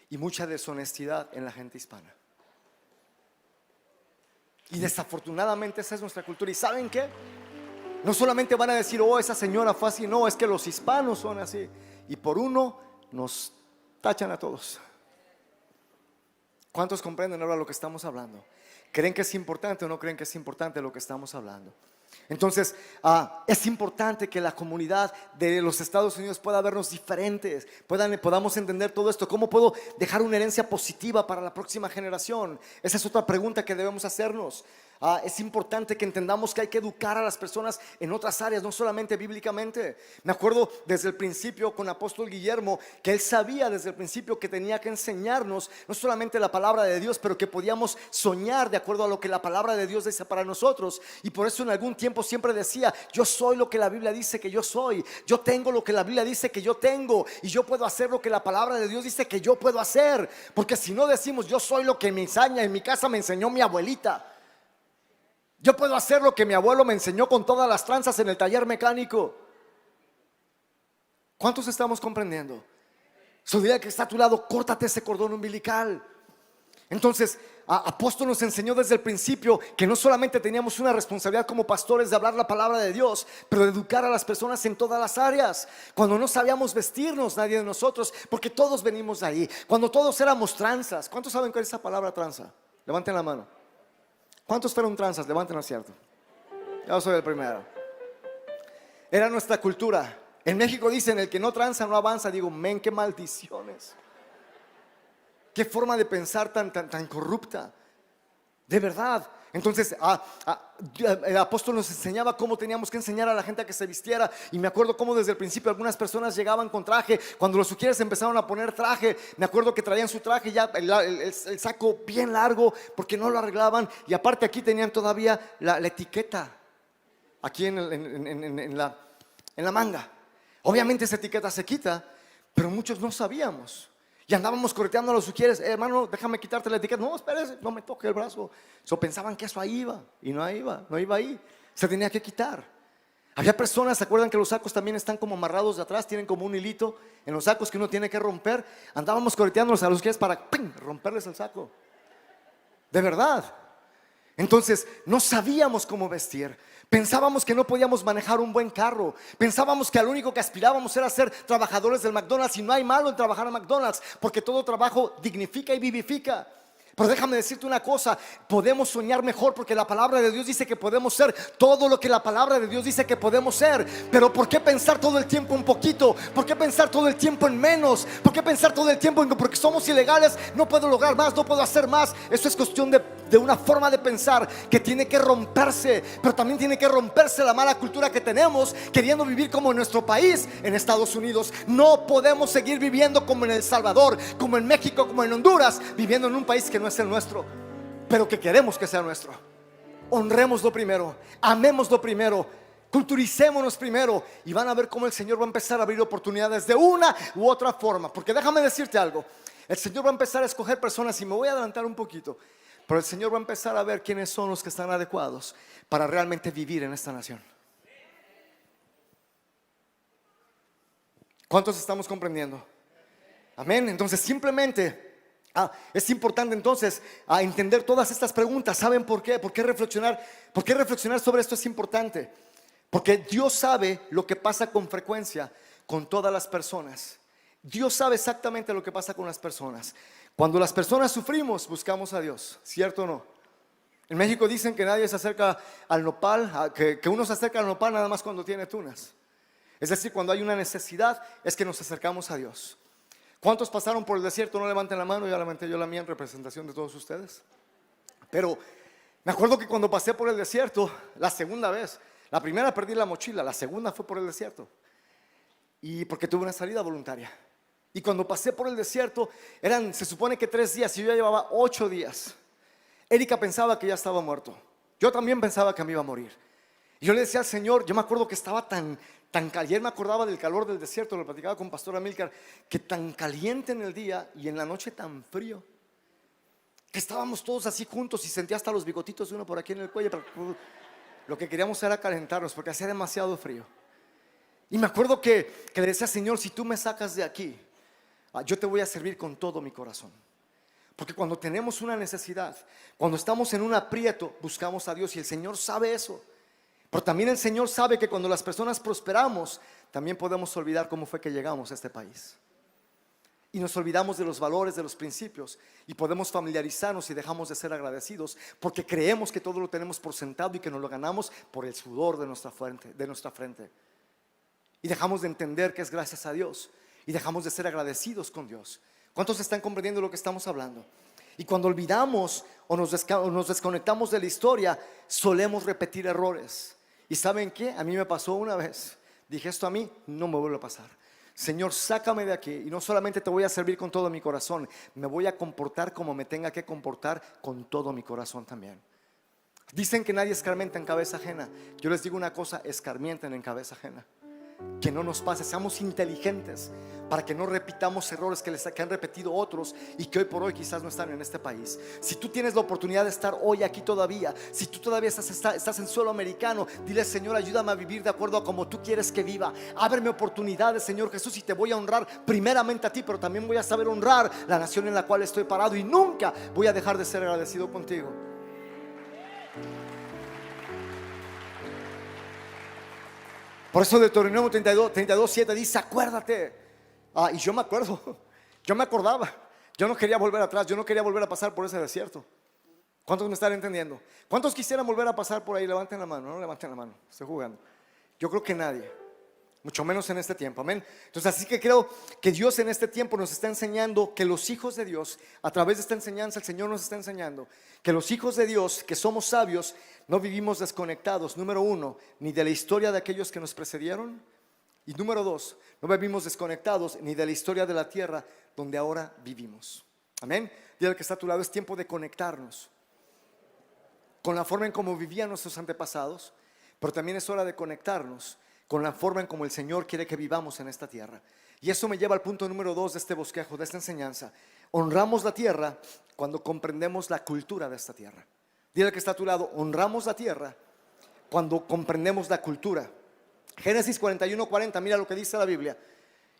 y mucha deshonestidad en la gente hispana. Y desafortunadamente esa es nuestra cultura. ¿Y saben qué? No solamente van a decir, oh, esa señora fue así. No, es que los hispanos son así. Y por uno nos tachan a todos. ¿Cuántos comprenden ahora lo que estamos hablando? ¿Creen que es importante o no creen que es importante lo que estamos hablando? Entonces, es importante que la comunidad de los Estados Unidos pueda vernos diferentes, podamos entender todo esto. ¿Cómo puedo dejar una herencia positiva para la próxima generación? Esa es otra pregunta que debemos hacernos. Es importante que entendamos que hay que educar a las personas en otras áreas, no solamente bíblicamente. Me acuerdo desde el principio con apóstol Guillermo, que él sabía desde el principio que tenía que enseñarnos no solamente la palabra de Dios, pero que podíamos soñar de acuerdo a lo que la palabra de Dios dice para nosotros. Y por eso en algún tiempo siempre decía, yo soy lo que la Biblia dice que yo soy, yo tengo lo que la Biblia dice que yo tengo, y yo puedo hacer lo que la palabra de Dios dice que yo puedo hacer. Porque si no decimos, yo soy lo que me enseña, en mi casa me enseñó mi abuelita, yo puedo hacer lo que mi abuelo me enseñó con todas las tranzas en el taller mecánico. ¿Cuántos estamos comprendiendo? Su día que está a tu lado, córtate ese cordón umbilical. Entonces, apóstol nos enseñó desde el principio que no solamente teníamos una responsabilidad como pastores de hablar la palabra de Dios, pero de educar a las personas en todas las áreas. Cuando no sabíamos vestirnos nadie de nosotros, porque todos venimos de ahí. Cuando todos éramos tranzas. ¿Cuántos saben cuál es esa palabra tranza? Levanten la mano. ¿Cuántos fueron tranzas? Levanten, ¿cierto? Yo soy el primero. Era nuestra cultura. En México dicen, el que no tranza no avanza. Digo, men, qué maldiciones. Qué forma de pensar tan corrupta. De verdad. Entonces el apóstol nos enseñaba cómo teníamos que enseñar a la gente a que se vistiera. Y me acuerdo cómo desde el principio algunas personas llegaban con traje. Cuando los sugieres empezaron a poner traje, me acuerdo que traían su traje ya el saco bien largo porque no lo arreglaban. Y aparte aquí tenían todavía la etiqueta aquí en la manga. Obviamente esa etiqueta se quita, pero muchos no sabíamos. Y andábamos correteando a los sugieres, hermano, déjame quitarte la etiqueta. No, espérese, no me toque el brazo. Pensaban que eso ahí iba, y no iba ahí. Se tenía que quitar. Había personas, ¿se acuerdan que los sacos también están como amarrados de atrás? Tienen como un hilito en los sacos que uno tiene que romper. Andábamos correteándolos a los sugieres para ¡ping!, romperles el saco. De verdad. Entonces no sabíamos cómo vestir. Pensábamos que no podíamos manejar un buen carro. Pensábamos que al único que aspirábamos era ser trabajadores del McDonald's. Y no hay malo en trabajar en McDonald's, porque todo trabajo dignifica y vivifica. Pero déjame decirte una cosa, podemos soñar mejor porque la palabra de Dios dice que podemos ser todo lo que la palabra de Dios dice que podemos ser. Pero ¿por qué pensar todo el tiempo un poquito? ¿Por qué pensar todo el tiempo en menos? ¿Por qué pensar todo el tiempo en que porque somos ilegales no puedo lograr más, no puedo hacer más? Eso es cuestión de una forma de pensar que tiene que romperse. Pero también tiene que romperse la mala cultura que tenemos queriendo vivir como en nuestro país, en Estados Unidos. No podemos seguir viviendo como en El Salvador, como en México, como en Honduras, viviendo en un país que no es el nuestro, pero que queremos que sea nuestro. Honrémoslo primero, amémoslo primero, culturicémonos primero, y van a ver cómo el Señor va a empezar a abrir oportunidades de una u otra forma. Porque déjame decirte algo, el Señor va a empezar a escoger personas, y me voy a adelantar un poquito, pero el Señor va a empezar a ver quiénes son los que están adecuados para realmente vivir en esta nación. ¿Cuántos estamos comprendiendo? Amén. Entonces simplemente es importante entonces entender todas estas preguntas. ¿Saben por qué? ¿Por qué reflexionar sobre esto es importante? Porque Dios sabe lo que pasa con frecuencia con todas las personas. Dios sabe exactamente lo que pasa con las personas. Cuando las personas sufrimos, buscamos a Dios, ¿cierto o no? En México dicen que nadie se acerca al nopal, que uno se acerca al nopal nada más cuando tiene tunas. Es decir, cuando hay una necesidad es que nos acercamos a Dios. ¿Cuántos pasaron por el desierto? No levanten la mano, ya levanté yo la mía en representación de todos ustedes. Pero me acuerdo que cuando pasé por el desierto, la segunda vez, la primera perdí la mochila, la segunda fue por el desierto. Y porque tuve una salida voluntaria. Y cuando pasé por el desierto, se supone que 3 días y yo ya llevaba 8 días. Erika pensaba que ya estaba muerto. Yo también pensaba que me iba a morir. Y yo le decía al Señor, yo me acuerdo que estaba tan ayer me acordaba del calor del desierto, lo platicaba con Pastor Amílcar, que tan caliente en el día y en la noche tan frío, que estábamos todos así juntos y sentía hasta los bigotitos de uno por aquí en el cuello. Lo que queríamos era calentarnos porque hacía demasiado frío. Y me acuerdo que le decía, Señor, si tú me sacas de aquí, yo te voy a servir con todo mi corazón. Porque cuando tenemos una necesidad, cuando estamos en un aprieto, buscamos a Dios y el Señor sabe eso. Pero también el Señor sabe que cuando las personas prosperamos, también podemos olvidar cómo fue que llegamos a este país. Y nos olvidamos de los valores, de los principios, y podemos familiarizarnos y dejamos de ser agradecidos porque creemos que todo lo tenemos por sentado y que nos lo ganamos por el sudor de nuestra frente. Y dejamos de entender que es gracias a Dios y dejamos de ser agradecidos con Dios. ¿Cuántos están comprendiendo lo que estamos hablando? Y cuando olvidamos o nos desconectamos de la historia, solemos repetir errores. ¿Y saben qué? A mí me pasó una vez. Dije, esto a mí no me vuelve a pasar. Señor, sácame de aquí y no solamente te voy a servir con todo mi corazón, me voy a comportar como me tenga que comportar con todo mi corazón también. Dicen que nadie escarmienta en cabeza ajena. Yo les digo una cosa, escarmienten en cabeza ajena. Que no nos pase, seamos inteligentes para que no repitamos errores que han repetido otros y que hoy por hoy quizás no están en este país. Si tú tienes la oportunidad de estar hoy aquí todavía, si tú todavía estás en suelo americano, dile, Señor, ayúdame a vivir de acuerdo a como tú quieres que viva. Ábreme oportunidades, Señor Jesús, y te voy a honrar primeramente a ti, pero también voy a saber honrar la nación en la cual estoy parado y nunca voy a dejar de ser agradecido contigo. Por eso Deuteronomio 32:7 dice, acuérdate. Y yo me acuerdo, yo me acordaba. Yo no quería volver atrás, yo no quería volver a pasar por ese desierto. ¿Cuántos me están entendiendo? ¿Cuántos quisieran volver a pasar por ahí? Levanten la mano, no levanten la mano, estoy jugando. Yo creo que nadie, mucho menos en este tiempo, amén. Entonces así que creo que Dios en este tiempo nos está enseñando que los hijos de Dios, a través de esta enseñanza el Señor nos está enseñando que los hijos de Dios, que somos sabios, no vivimos desconectados, número 1, ni de la historia de aquellos que nos precedieron, y número 2, no vivimos desconectados ni de la historia de la tierra donde ahora vivimos. Amén. Dile al que está a tu lado, es tiempo de conectarnos con la forma en cómo vivían nuestros antepasados, pero también es hora de conectarnos con la forma en cómo el Señor quiere que vivamos en esta tierra. Y eso me lleva al punto número 2 de este bosquejo, de esta enseñanza. Honramos la tierra cuando comprendemos la cultura de esta tierra. Dile al que está a tu lado, honramos la tierra cuando comprendemos la cultura. Génesis 41:40, mira lo que dice la Biblia.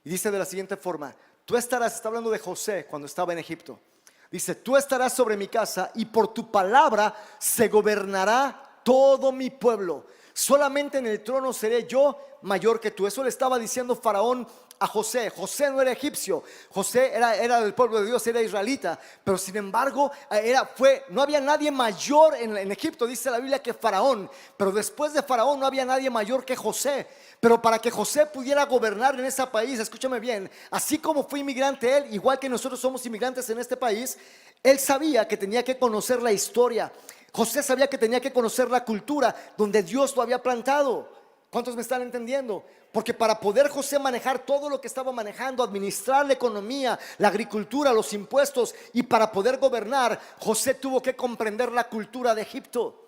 Y dice de la siguiente forma, tú estarás, está hablando de José cuando estaba en Egipto. Dice, tú estarás sobre mi casa y por tu palabra se gobernará todo mi pueblo. Solamente en el trono seré yo mayor que tú. Eso le estaba diciendo Faraón a José. José no era egipcio, José era del pueblo de Dios, era israelita, pero sin embargo no había nadie mayor en Egipto, dice la Biblia, que Faraón. Pero después de Faraón no había nadie mayor que José. Pero para que José pudiera gobernar en ese país, escúchame bien, así como fue inmigrante él, igual que nosotros somos inmigrantes en este país, él sabía que tenía que conocer la historia. José sabía que tenía que conocer la cultura donde Dios lo había plantado. ¿Cuántos me están entendiendo? Porque para poder José manejar todo lo que estaba manejando, administrar la economía, la agricultura, los impuestos, y para poder gobernar, José tuvo que comprender la cultura de Egipto.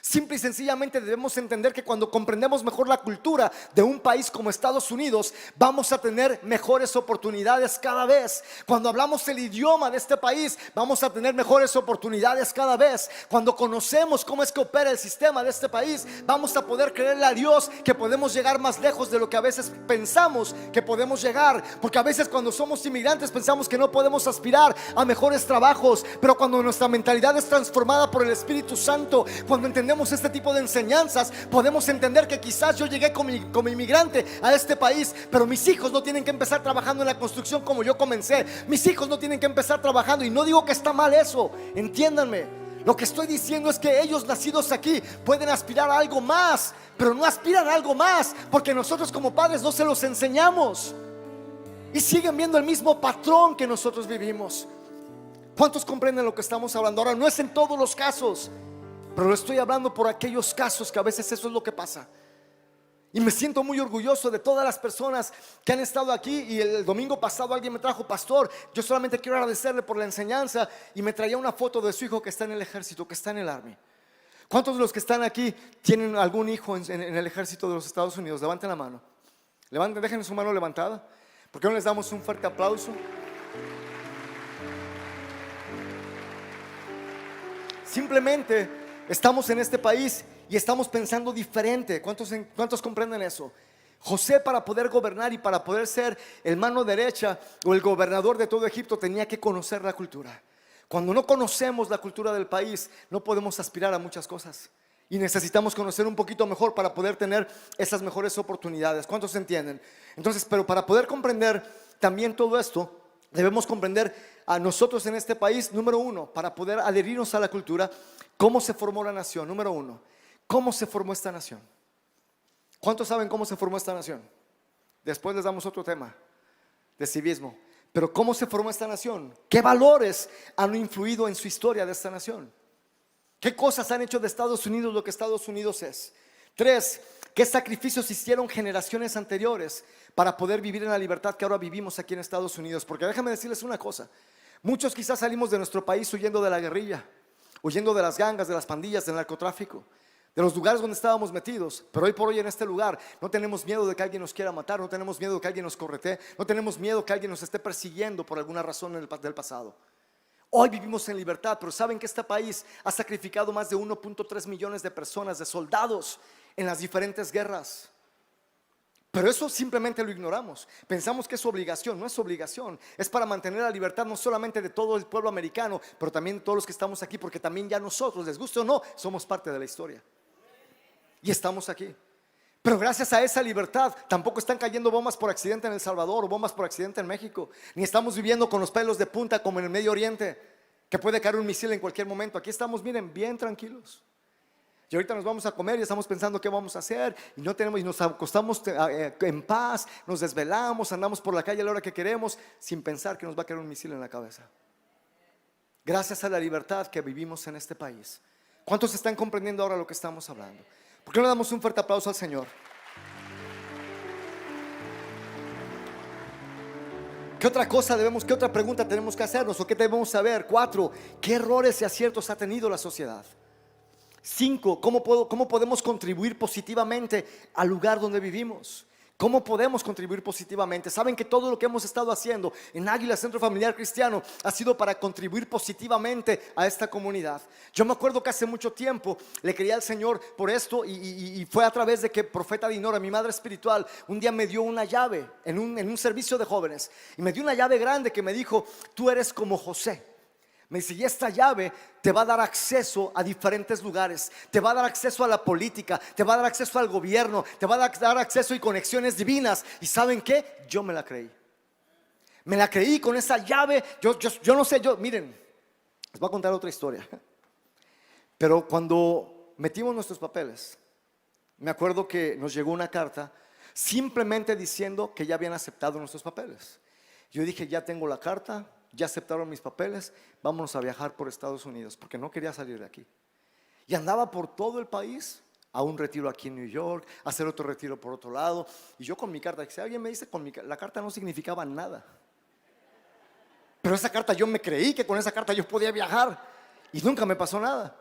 Simple y sencillamente debemos entender que cuando comprendemos mejor la cultura de un país como Estados Unidos, vamos a tener mejores oportunidades cada vez. Cuando hablamos el idioma de este país, vamos a tener mejores oportunidades cada vez. Cuando conocemos cómo es que opera el sistema de este país, vamos a poder creerle a Dios que podemos llegar más lejos de lo que a veces pensamos que podemos llegar. Porque a veces cuando somos inmigrantes pensamos que no podemos aspirar a mejores trabajos, pero cuando nuestra mentalidad es transformada por el Espíritu Santo, cuando entendemos este tipo de enseñanzas, podemos entender que quizás yo llegué como inmigrante a este país, pero mis hijos no tienen que empezar trabajando en la construcción como yo comencé. Mis hijos no tienen que empezar trabajando, y no digo que está mal eso, entiéndanme. Lo que estoy diciendo es que ellos nacidos aquí pueden aspirar a algo más, pero no aspiran a algo más porque nosotros como padres no se los enseñamos y siguen viendo el mismo patrón que nosotros vivimos. ¿Cuántos comprenden lo que estamos hablando? Ahora, no es en todos los casos, pero lo estoy hablando por aquellos casos que a veces eso es lo que pasa. Y me siento muy orgulloso de todas las personas que han estado aquí. Y el domingo pasado alguien me trajo: pastor, yo solamente quiero agradecerle por la enseñanza. Y me traía una foto de su hijo que está en el ejército, que está en el Army. ¿Cuántos de los que están aquí tienen algún hijo en el ejército de los Estados Unidos? Levanten la mano. Levanten, dejen su mano levantada. ¿Por qué no les damos un fuerte aplauso? Simplemente estamos en este país y estamos pensando diferente. ¿Cuántos comprenden eso? José, para poder gobernar y para poder ser el mano derecha o el gobernador de todo Egipto, tenía que conocer la cultura. Cuando no conocemos la cultura del país, no podemos aspirar a muchas cosas. Y necesitamos conocer un poquito mejor para poder tener esas mejores oportunidades. ¿Cuántos entienden? Entonces, pero para poder comprender también todo esto, debemos comprender a nosotros en este país, número uno, para poder adherirnos a la cultura, cómo se formó la nación. Número uno, ¿cómo se formó esta nación? ¿Cuántos saben cómo se formó esta nación? Después les damos otro tema de civismo. Pero ¿cómo se formó esta nación? ¿Qué valores han influido en su historia de esta nación? ¿Qué cosas han hecho de Estados Unidos lo que Estados Unidos es? 3, ¿qué sacrificios hicieron generaciones anteriores para poder vivir en la libertad que ahora vivimos aquí en Estados Unidos? Porque déjame decirles una cosa: muchos quizás salimos de nuestro país huyendo de la guerrilla, huyendo de las gangas, de las pandillas, del narcotráfico, de los lugares donde estábamos metidos. Pero hoy por hoy en este lugar no tenemos miedo de que alguien nos quiera matar, no tenemos miedo de que alguien nos corretee, no tenemos miedo que alguien nos esté persiguiendo por alguna razón del pasado. Hoy vivimos en libertad, pero saben que este país ha sacrificado más de 1.3 millones de personas, de soldados, en las diferentes guerras. Pero eso simplemente lo ignoramos. Pensamos que es obligación. No es obligación, es para mantener la libertad no solamente de todo el pueblo americano, pero también de todos los que estamos aquí, porque también ya nosotros, les guste o no, somos parte de la historia y estamos aquí. Pero gracias a esa libertad tampoco están cayendo bombas por accidente en El Salvador o bombas por accidente en México, ni estamos viviendo con los pelos de punta como en el Medio Oriente, que puede caer un misil en cualquier momento. Aquí estamos, miren, bien tranquilos. Y ahorita nos vamos a comer y estamos pensando qué vamos a hacer, y no tenemos, y nos acostamos en paz, nos desvelamos, andamos por la calle a la hora que queremos, sin pensar que nos va a caer un misil en la cabeza. Gracias a la libertad que vivimos en este país. ¿Cuántos están comprendiendo ahora lo que estamos hablando? ¿Por qué no le damos un fuerte aplauso al Señor? ¿Qué otra cosa qué otra pregunta tenemos que hacernos o qué debemos saber? 4, ¿qué errores y aciertos ha tenido la sociedad? 5, ¿cómo podemos contribuir positivamente al lugar donde vivimos? ¿Cómo podemos contribuir positivamente? Saben que todo lo que hemos estado haciendo en Águila Centro Familiar Cristiano ha sido para contribuir positivamente a esta comunidad. Yo me acuerdo que hace mucho tiempo le creía al Señor por esto, y fue a través de que Profeta Dinora, mi madre espiritual, un día me dio una llave en un servicio de jóvenes, y me dio una llave grande que me dijo: tú eres como José. Me dice: y esta llave te va a dar acceso a diferentes lugares, te va a dar acceso a la política, te va a dar acceso al gobierno, te va a dar acceso y conexiones divinas. ¿Y saben qué? Yo me la creí. Me la creí con esa llave. Yo no sé, miren, les voy a contar otra historia. Pero cuando metimos nuestros papeles, me acuerdo que nos llegó una carta simplemente diciendo que ya habían aceptado nuestros papeles. Yo dije: ya tengo la carta, ya aceptaron mis papeles, vámonos a viajar por Estados Unidos, porque no quería salir de aquí. Y andaba por todo el país, a un retiro aquí en New York, a hacer otro retiro por otro lado, y yo con mi carta, si alguien me dice, la carta no significaba nada, pero esa carta yo me creí que con esa carta yo podía viajar, y nunca me pasó nada.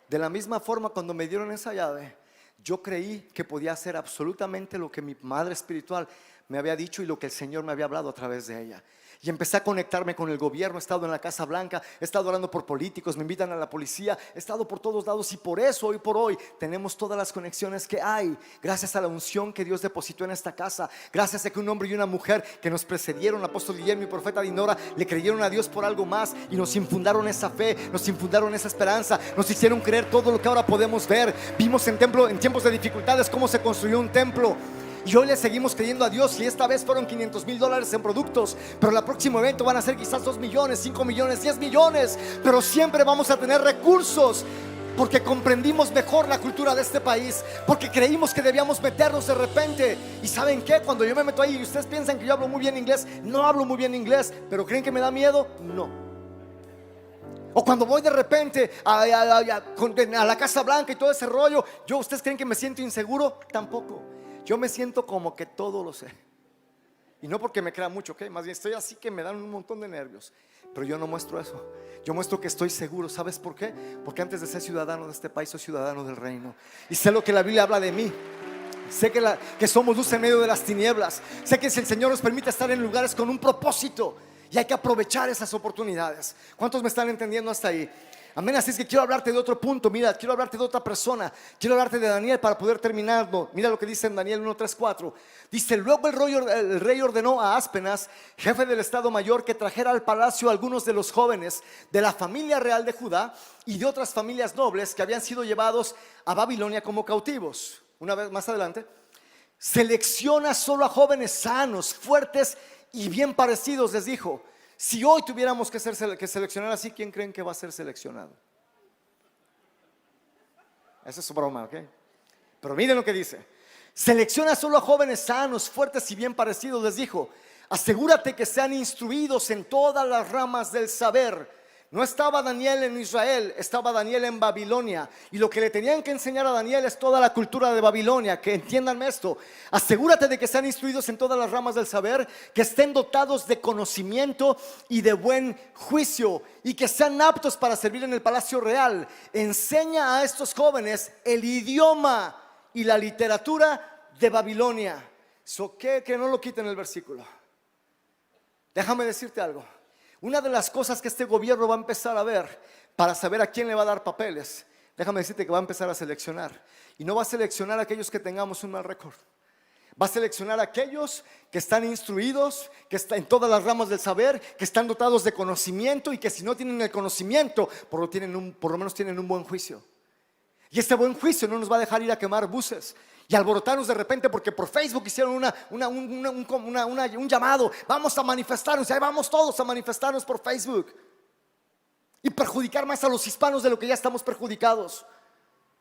De la misma forma, cuando me dieron esa llave, yo creí que podía hacer absolutamente lo que mi madre espiritual me había dicho y lo que el Señor me había hablado a través de ella. Y empecé a conectarme con el gobierno. He estado en la Casa Blanca, he estado hablando por políticos, me invitan a la policía, he estado por todos lados, y por eso hoy por hoy tenemos todas las conexiones que hay, gracias a la unción que Dios depositó en esta casa, gracias a que un hombre y una mujer que nos precedieron, el apóstol Guillermo y profeta Dinora, le creyeron a Dios por algo más y nos infundaron esa fe, nos infundaron esa esperanza, nos hicieron creer todo lo que ahora podemos ver. Vimos en tiempos de dificultades cómo se construyó un templo. Y hoy le seguimos creyendo a Dios, y esta vez fueron $500,000 en productos, pero el próximo evento van a ser quizás 2 millones, 5 millones, 10 millones. Pero siempre vamos a tener recursos, porque comprendimos mejor la cultura de este país, porque creímos que debíamos meternos de repente. Y ¿saben qué? Cuando yo me meto ahí y ustedes piensan que yo hablo muy bien inglés, no hablo muy bien inglés, pero ¿creen que me da miedo? No. O cuando voy de repente a la Casa Blanca y todo ese rollo, ¿ustedes creen que me siento inseguro? Tampoco. Yo me siento como que todo lo sé. Y no porque me crea mucho, ¿ok? Más bien estoy así que me dan un montón de nervios. Pero yo no muestro eso. Yo muestro que estoy seguro. ¿Sabes por qué? Porque antes de ser ciudadano de este país, soy ciudadano del reino. Y sé lo que la Biblia habla de mí. Sé que somos luz en medio de las tinieblas. Sé que si el Señor nos permite estar en lugares con un propósito, y hay que aprovechar esas oportunidades. ¿Cuántos me están entendiendo hasta ahí? Amén. Así es que quiero hablarte de otro punto. Mira, quiero hablarte de otra persona. Quiero hablarte de Daniel para poder terminarlo. Mira lo que dice en Daniel 1, 3, 4. Dice: luego el rey ordenó a Aspenas, jefe del estado mayor, que trajera al palacio a algunos de los jóvenes de la familia real de Judá y de otras familias nobles que habían sido llevados a Babilonia como cautivos. Una vez más adelante, selecciona solo a jóvenes sanos, fuertes y bien parecidos, les dijo. Si hoy tuviéramos que seleccionar así, ¿quién creen que va a ser seleccionado? Esa es su broma, ¿ok? Pero miren lo que dice: selecciona solo a jóvenes sanos, fuertes y bien parecidos, les dijo. Asegúrate que sean instruidos en todas las ramas del saber. No estaba Daniel en Israel, estaba Daniel en Babilonia. Y lo que le tenían que enseñar a Daniel es toda la cultura de Babilonia. Que entiendan esto: asegúrate de que sean instruidos en todas las ramas del saber, que estén dotados de conocimiento y de buen juicio, y que sean aptos para servir en el palacio real. Enseña a estos jóvenes el idioma y la literatura de Babilonia. Que no lo quiten el versículo. Déjame decirte algo. Una de las cosas que este gobierno va a empezar a ver para saber a quién le va a dar papeles, déjame decirte que va a empezar a seleccionar. Y no va a seleccionar a aquellos que tengamos un mal récord. Va a seleccionar a aquellos que están instruidos, que están en todas las ramas del saber, que están dotados de conocimiento, y que si no tienen el conocimiento, por lo menos tienen un buen juicio. Y este buen juicio no nos va a dejar ir a quemar buses y alborotarnos de repente porque por Facebook hicieron un llamado: vamos a manifestarnos, y ahí vamos todos a manifestarnos por Facebook, y perjudicar más a los hispanos de lo que ya estamos perjudicados.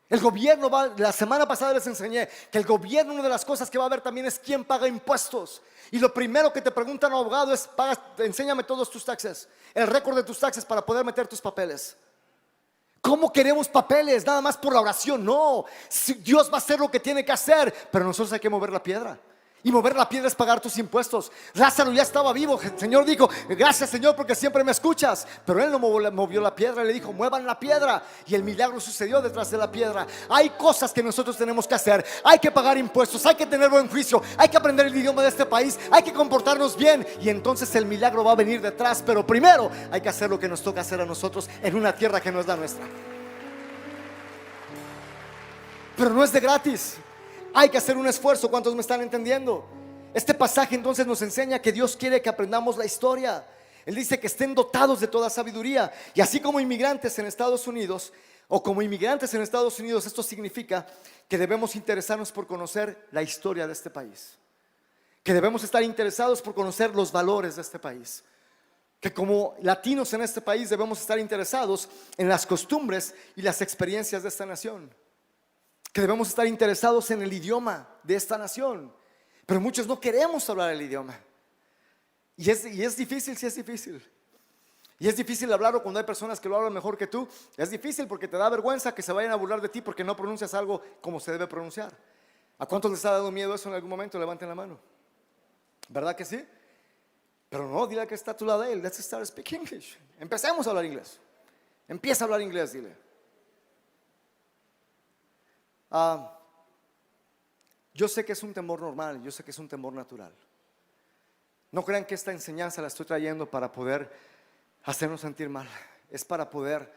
El gobierno la semana pasada les enseñé que el gobierno, una de las cosas que va a ver también es quién paga impuestos. Y lo primero que te preguntan a un abogado es: enséñame todos tus taxes, el récord de tus taxes para poder meter tus papeles. ¿Cómo queremos papeles? Nada más por la oración. No, Dios va a hacer lo que tiene que hacer, pero nosotros hay que mover la piedra. Y mover la piedra es pagar tus impuestos. Lázaro ya estaba vivo. El Señor dijo: gracias, Señor, porque siempre me escuchas. Pero él no movió la piedra. Le dijo: muevan la piedra. Y el milagro sucedió detrás de la piedra. Hay cosas que nosotros tenemos que hacer. Hay que pagar impuestos, hay que tener buen juicio, hay que aprender el idioma de este país, hay que comportarnos bien, y entonces el milagro va a venir detrás. Pero primero hay que hacer lo que nos toca hacer a nosotros en una tierra que no es la nuestra. Pero no es de gratis. Hay que hacer un esfuerzo. ¿Cuántos me están entendiendo? Este pasaje entonces nos enseña que Dios quiere que aprendamos la historia. Él dice que estén dotados de toda sabiduría. Y así como inmigrantes en Estados Unidos, esto significa que debemos interesarnos por conocer la historia de este país, que debemos estar interesados por conocer los valores de este país, que como latinos en este país debemos estar interesados en las costumbres y las experiencias de esta nación, que debemos estar interesados en el idioma de esta nación. Pero muchos no queremos hablar el idioma. Y es difícil, sí es difícil. Y es difícil hablarlo cuando hay personas que lo hablan mejor que tú. Es difícil porque te da vergüenza que se vayan a burlar de ti porque no pronuncias algo como se debe pronunciar. ¿A cuántos les ha dado miedo eso en algún momento? Levanten la mano. ¿Verdad que sí? Pero no, dile que está a tu lado de él: let's start speaking English. Empecemos a hablar inglés. Empieza a hablar inglés, dile. Yo sé que es un temor normal, yo sé que es un temor natural. No crean que esta enseñanza la estoy trayendo para poder hacernos sentir mal. Es para poder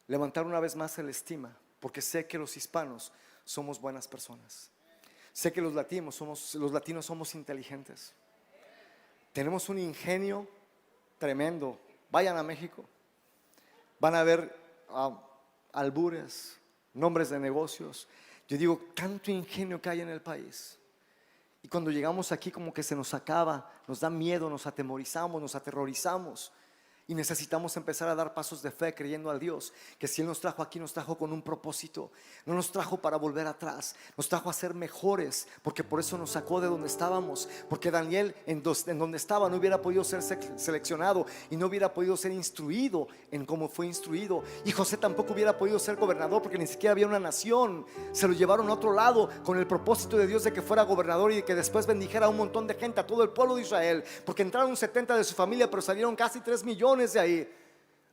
levantar una vez más el estima, porque sé que los hispanos somos buenas personas. Sé que los latinos somos inteligentes. Tenemos un ingenio tremendo. Vayan a México, van a ver albures, nombres de negocios. Yo digo, tanto ingenio que hay en el país. Y cuando llegamos aquí como que se nos acaba, nos da miedo, nos atemorizamos, nos aterrorizamos. Y necesitamos empezar a dar pasos de fe creyendo al Dios que si Él nos trajo aquí, nos trajo con un propósito. No nos trajo para volver atrás, nos trajo a ser mejores, porque por eso nos sacó de donde estábamos. Porque Daniel en donde estaba no hubiera podido ser seleccionado y no hubiera podido ser instruido en cómo fue instruido. Y José tampoco hubiera podido ser gobernador porque ni siquiera había una nación. Se lo llevaron a otro lado con el propósito de Dios de que fuera gobernador y de que después bendijera a un montón de gente, a todo el pueblo de Israel. Porque entraron 70 de su familia, pero salieron casi 3 millones de ahí.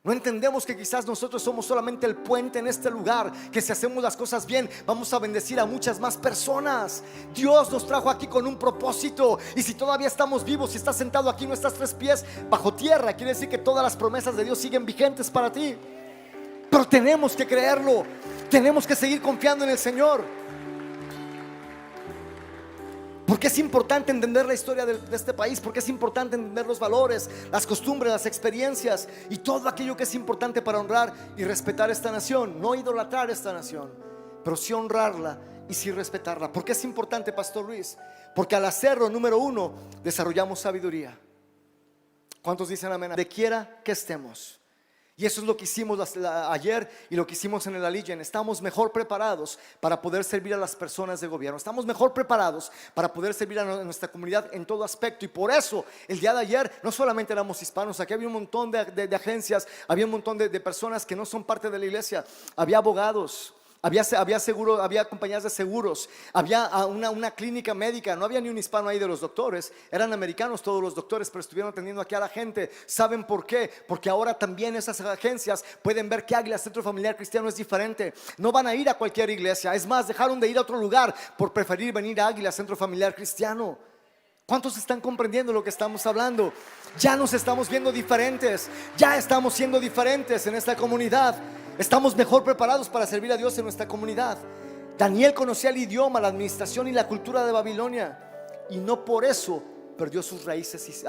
No entendemos que quizás nosotros somos solamente el puente en este lugar, que si hacemos las cosas bien vamos a bendecir a muchas más personas. Dios nos trajo aquí con un propósito, y si todavía estamos vivos, si estás sentado aquí, no estás 3 pies bajo tierra, quiere decir que todas las promesas de Dios siguen vigentes para ti. Pero tenemos que creerlo, tenemos que seguir confiando en el Señor. Porque es importante entender la historia de este país, porque es importante entender los valores, las costumbres, las experiencias y todo aquello que es importante para honrar y respetar esta nación. No idolatrar esta nación, pero sí honrarla y sí respetarla. ¿Por qué es importante, Pastor Luis? Porque al hacerlo, número 1, desarrollamos sabiduría. ¿Cuántos dicen amén? De quiera que estemos. Y eso es lo que hicimos ayer y lo que hicimos en el Allegiant. Estamos mejor preparados para poder servir a las personas de gobierno. Estamos mejor preparados para poder servir a nuestra comunidad en todo aspecto. Y por eso el día de ayer no solamente éramos hispanos. Aquí había un montón de agencias, había un montón de personas que no son parte de la iglesia. Había abogados, había seguro, había compañías de seguros, había una clínica médica. No había ni un hispano ahí de los doctores. Eran americanos todos los doctores, pero estuvieron atendiendo aquí a la gente. ¿Saben por qué? Porque ahora también esas agencias pueden ver que Águila Centro Familiar Cristiano es diferente. No van a ir a cualquier iglesia. Es más, dejaron de ir a otro lugar por preferir venir a Águila Centro Familiar Cristiano. ¿Cuántos están comprendiendo lo que estamos hablando? Ya nos estamos viendo diferentes. Ya estamos siendo diferentes en esta comunidad. Estamos mejor preparados para servir a Dios en nuestra comunidad. Daniel conocía el idioma, la administración y la cultura de Babilonia, y no por eso perdió sus raíces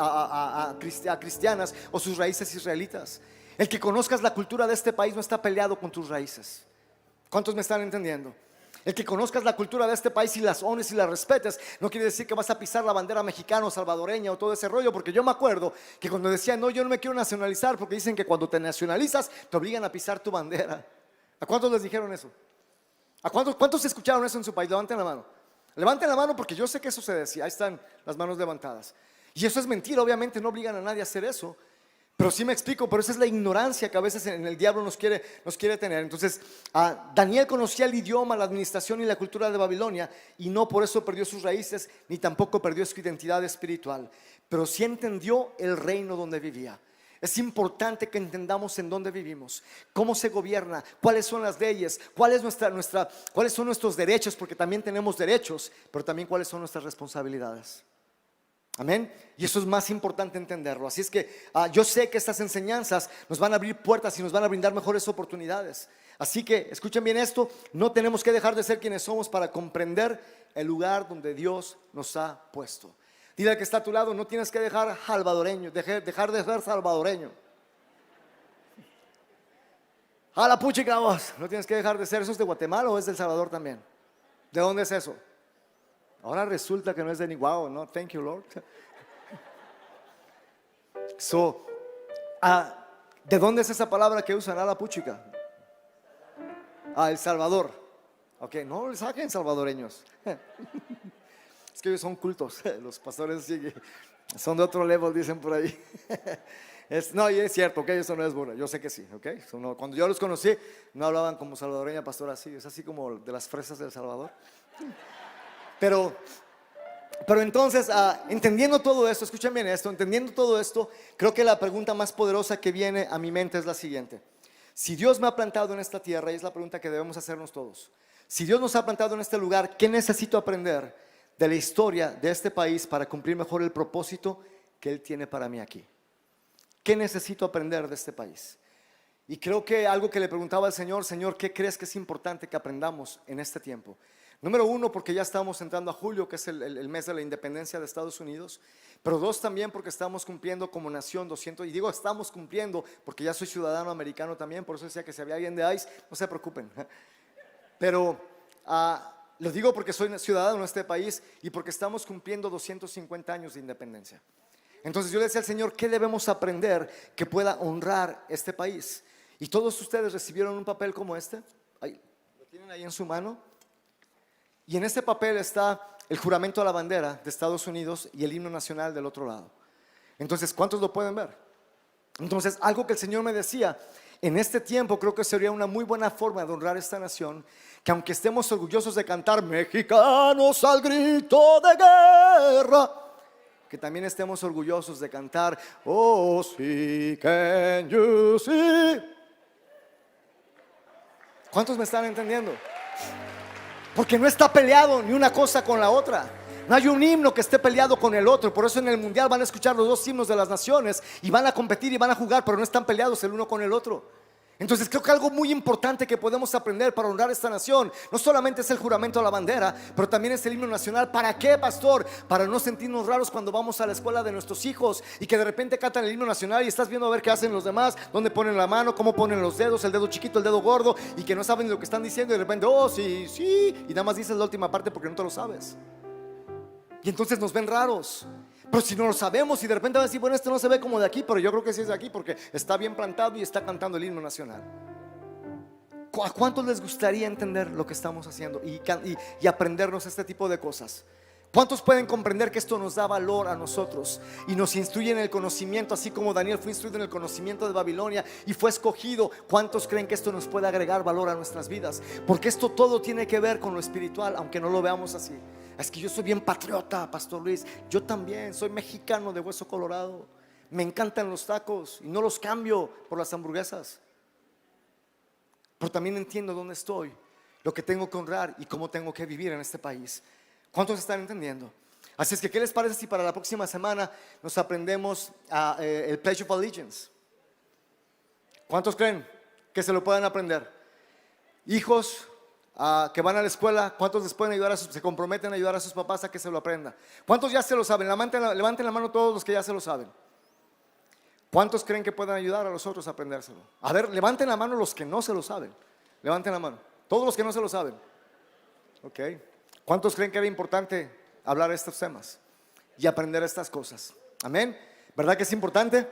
cristianas o sus raíces israelitas. El que conozcas la cultura de este país no está peleado con tus raíces. ¿Cuántos me están entendiendo? El que conozcas la cultura de este país y las honres y las respetes no quiere decir que vas a pisar la bandera mexicana o salvadoreña o todo ese rollo. Porque yo me acuerdo que cuando decían no, yo no me quiero nacionalizar, porque dicen que cuando te nacionalizas te obligan a pisar tu bandera. ¿A cuántos les dijeron eso? ¿A cuántos escucharon eso en su país? Levanten la mano. Levanten la mano, porque yo sé que eso se decía. Ahí están las manos levantadas. Y eso es mentira, obviamente no obligan a nadie a hacer eso. Pero sí me explico, pero esa es la ignorancia que a veces en el diablo nos quiere tener. Entonces, Daniel conocía el idioma, la administración y la cultura de Babilonia, y no por eso perdió sus raíces, ni tampoco perdió su identidad espiritual. Pero sí entendió el reino donde vivía. Es importante que entendamos en dónde vivimos, cómo se gobierna, cuáles son las leyes, cuáles son nuestros derechos, porque también tenemos derechos, pero también cuáles son nuestras responsabilidades. Amén. Y eso es más importante entenderlo. Así es que yo sé que estas enseñanzas nos van a abrir puertas y nos van a brindar mejores oportunidades. Así que escuchen bien esto: no tenemos que dejar de ser quienes somos para comprender el lugar donde Dios nos ha puesto. Dile al que está a tu lado: no tienes que dejar dejar de ser salvadoreño. A la puchica vos, no tienes que dejar de ser. ¿Eso es de Guatemala o es de El Salvador también? ¿De dónde es eso? Ahora resulta que no es de Nihuao, ¿no? Thank you, Lord. ¿De dónde es esa palabra que usan? A la puchica. El Salvador. Ok, no le saquen salvadoreños. Es que ellos son cultos. Los pastores sí, son de otro level, dicen por ahí. No, y es cierto, ok, eso no es bueno. Yo sé que sí, ok. Cuando yo los conocí, no hablaban como salvadoreña, pastor, así. Es así como de las fresas del Salvador. Pero entonces, entendiendo todo esto, escuchen bien esto, entendiendo todo esto, creo que la pregunta más poderosa que viene a mi mente es la siguiente: si Dios me ha plantado en esta tierra, y es la pregunta que debemos hacernos todos, si Dios nos ha plantado en este lugar, ¿qué necesito aprender de la historia de este país para cumplir mejor el propósito que Él tiene para mí aquí? ¿Qué necesito aprender de este país? Y creo que algo que le preguntaba al Señor: Señor, ¿qué crees que es importante que aprendamos en este tiempo? Número 1, porque ya estamos entrando a julio, que es el mes de la independencia de Estados Unidos. Pero 2, también porque estamos cumpliendo como nación 200. Y digo estamos cumpliendo porque ya soy ciudadano americano también. Por eso decía que si había alguien de ICE, no se preocupen. Pero Lo digo porque soy ciudadano de este país y porque estamos cumpliendo 250 años de independencia. Entonces yo le decía al Señor, ¿qué debemos aprender que pueda honrar este país? Y todos ustedes recibieron un papel como este. Ahí, lo tienen ahí en su mano. Y en este papel está el juramento a la bandera de Estados Unidos y el himno nacional del otro lado. Entonces, ¿cuántos lo pueden ver? Entonces, algo que el Señor me decía, en este tiempo creo que sería una muy buena forma de honrar esta nación, que aunque estemos orgullosos de cantar mexicanos al grito de guerra, que también estemos orgullosos de cantar oh sí, can you see. ¿Cuántos me están entendiendo? Porque no está peleado ni una cosa con la otra. No hay un himno que esté peleado con el otro. Por eso en el mundial van a escuchar los dos himnos de las naciones y van a competir y van a jugar, pero no están peleados el uno con el otro. Entonces creo que algo muy importante que podemos aprender para honrar esta nación no solamente es el juramento a la bandera, pero también es el himno nacional. ¿Para qué, pastor? Para no sentirnos raros cuando vamos a la escuela de nuestros hijos y que de repente cantan el himno nacional y estás viendo a ver qué hacen los demás, dónde ponen la mano, cómo ponen los dedos, el dedo chiquito, el dedo gordo, y que no saben lo que están diciendo y de repente, oh sí, sí, y nada más dices la última parte porque no te lo sabes. Y entonces nos ven raros. Pero si no lo sabemos y de repente van a decir, bueno, este no se ve como de aquí, pero yo creo que sí es de aquí porque está bien plantado y está cantando el himno nacional. ¿A cuántos les gustaría entender lo que estamos haciendo y aprendernos este tipo de cosas? ¿Cuántos pueden comprender que esto nos da valor a nosotros y nos instruye en el conocimiento, así como Daniel fue instruido en el conocimiento de Babilonia y fue escogido? ¿Cuántos creen que esto nos puede agregar valor a nuestras vidas? Porque esto todo tiene que ver con lo espiritual, aunque no lo veamos así. Es que yo soy bien patriota, Pastor Luis. Yo también soy mexicano de hueso colorado. Me encantan los tacos y no los cambio por las hamburguesas. Pero también entiendo dónde estoy, lo que tengo que honrar y cómo tengo que vivir en este país. ¿Cuántos están entendiendo? Así es que, ¿qué les parece si para la próxima semana nos aprendemos el Pledge of Allegiance? ¿Cuántos creen que se lo puedan aprender? Hijos que van a la escuela, ¿cuántos les pueden ayudar se comprometen a ayudar a sus papás a que se lo aprendan? ¿Cuántos ya se lo saben? Levanten la mano todos los que ya se lo saben. ¿Cuántos creen que puedan ayudar a los otros a aprendérselo? A ver, levanten la mano los que no se lo saben. Levanten la mano, todos los que no se lo saben. Ok. ¿Cuántos creen que era importante hablar de estos temas y aprender estas cosas? Amén. ¿Verdad que es importante?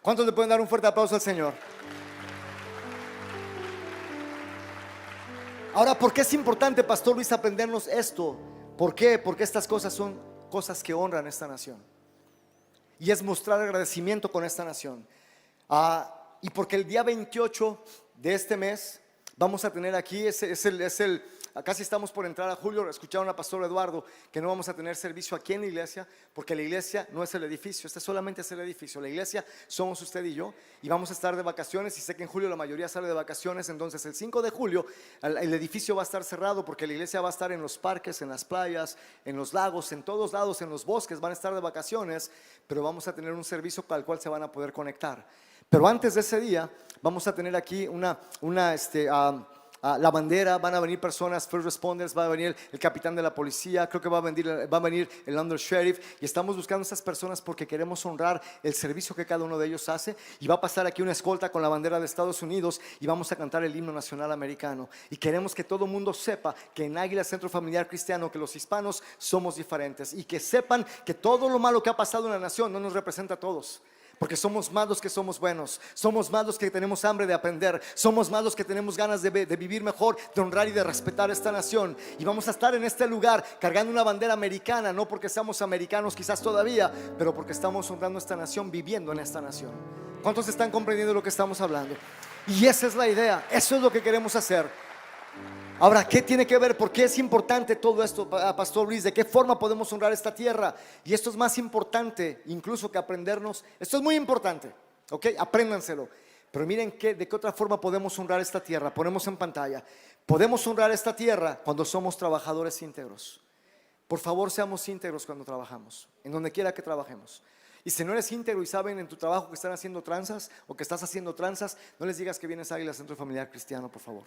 ¿Cuántos le pueden dar un fuerte aplauso al Señor? Ahora, ¿por qué es importante, Pastor Luis, aprendernos esto? ¿Por qué? Porque estas cosas son cosas que honran a esta nación. Y es mostrar agradecimiento con esta nación. Y porque el día 28 de este mes vamos a tener aquí, casi estamos por entrar a julio. Escucharon a Pastor Eduardo que no vamos a tener servicio aquí en la iglesia, porque la iglesia no es el edificio, este solamente es el edificio. La iglesia somos usted y yo, y vamos a estar de vacaciones, y sé que en julio la mayoría sale de vacaciones. Entonces el 5 de julio el edificio va a estar cerrado, porque la iglesia va a estar en los parques, en las playas, en los lagos, en todos lados, en los bosques, van a estar de vacaciones, pero vamos a tener un servicio para el cual se van a poder conectar. Pero antes de ese día vamos a tener aquí la bandera, van a venir personas, first responders, va a venir el capitán de la policía, creo que va a venir el under sheriff, y estamos buscando a estas personas porque queremos honrar el servicio que cada uno de ellos hace. Y va a pasar aquí una escolta con la bandera de Estados Unidos y vamos a cantar el himno nacional americano. Y queremos que todo el mundo sepa que en Águila Centro Familiar Cristiano, que los hispanos somos diferentes, y que sepan que todo lo malo que ha pasado en la nación no nos representa a todos. Porque somos más los que somos buenos, somos más los que tenemos hambre de aprender, somos más los que tenemos ganas de vivir mejor, de honrar y de respetar esta nación. Y vamos a estar en este lugar cargando una bandera americana, no porque seamos americanos quizás todavía, pero porque estamos honrando esta nación, viviendo en esta nación. ¿Cuántos están comprendiendo lo que estamos hablando? Y esa es la idea, eso es lo que queremos hacer. Ahora, ¿qué tiene que ver? ¿Por qué es importante todo esto, Pastor Luis? ¿De qué forma podemos honrar esta tierra? Y esto es más importante incluso que aprendernos. Esto es muy importante, ¿ok? Apréndanselo. Pero miren de qué otra forma podemos honrar esta tierra. Ponemos en pantalla. Podemos honrar esta tierra cuando somos trabajadores íntegros. Por favor, seamos íntegros cuando trabajamos, en donde quiera que trabajemos. Y si no eres íntegro y saben en tu trabajo que están haciendo tranzas o que estás haciendo tranzas, no les digas que vienes a Águila Centro Familiar Cristiano, por favor.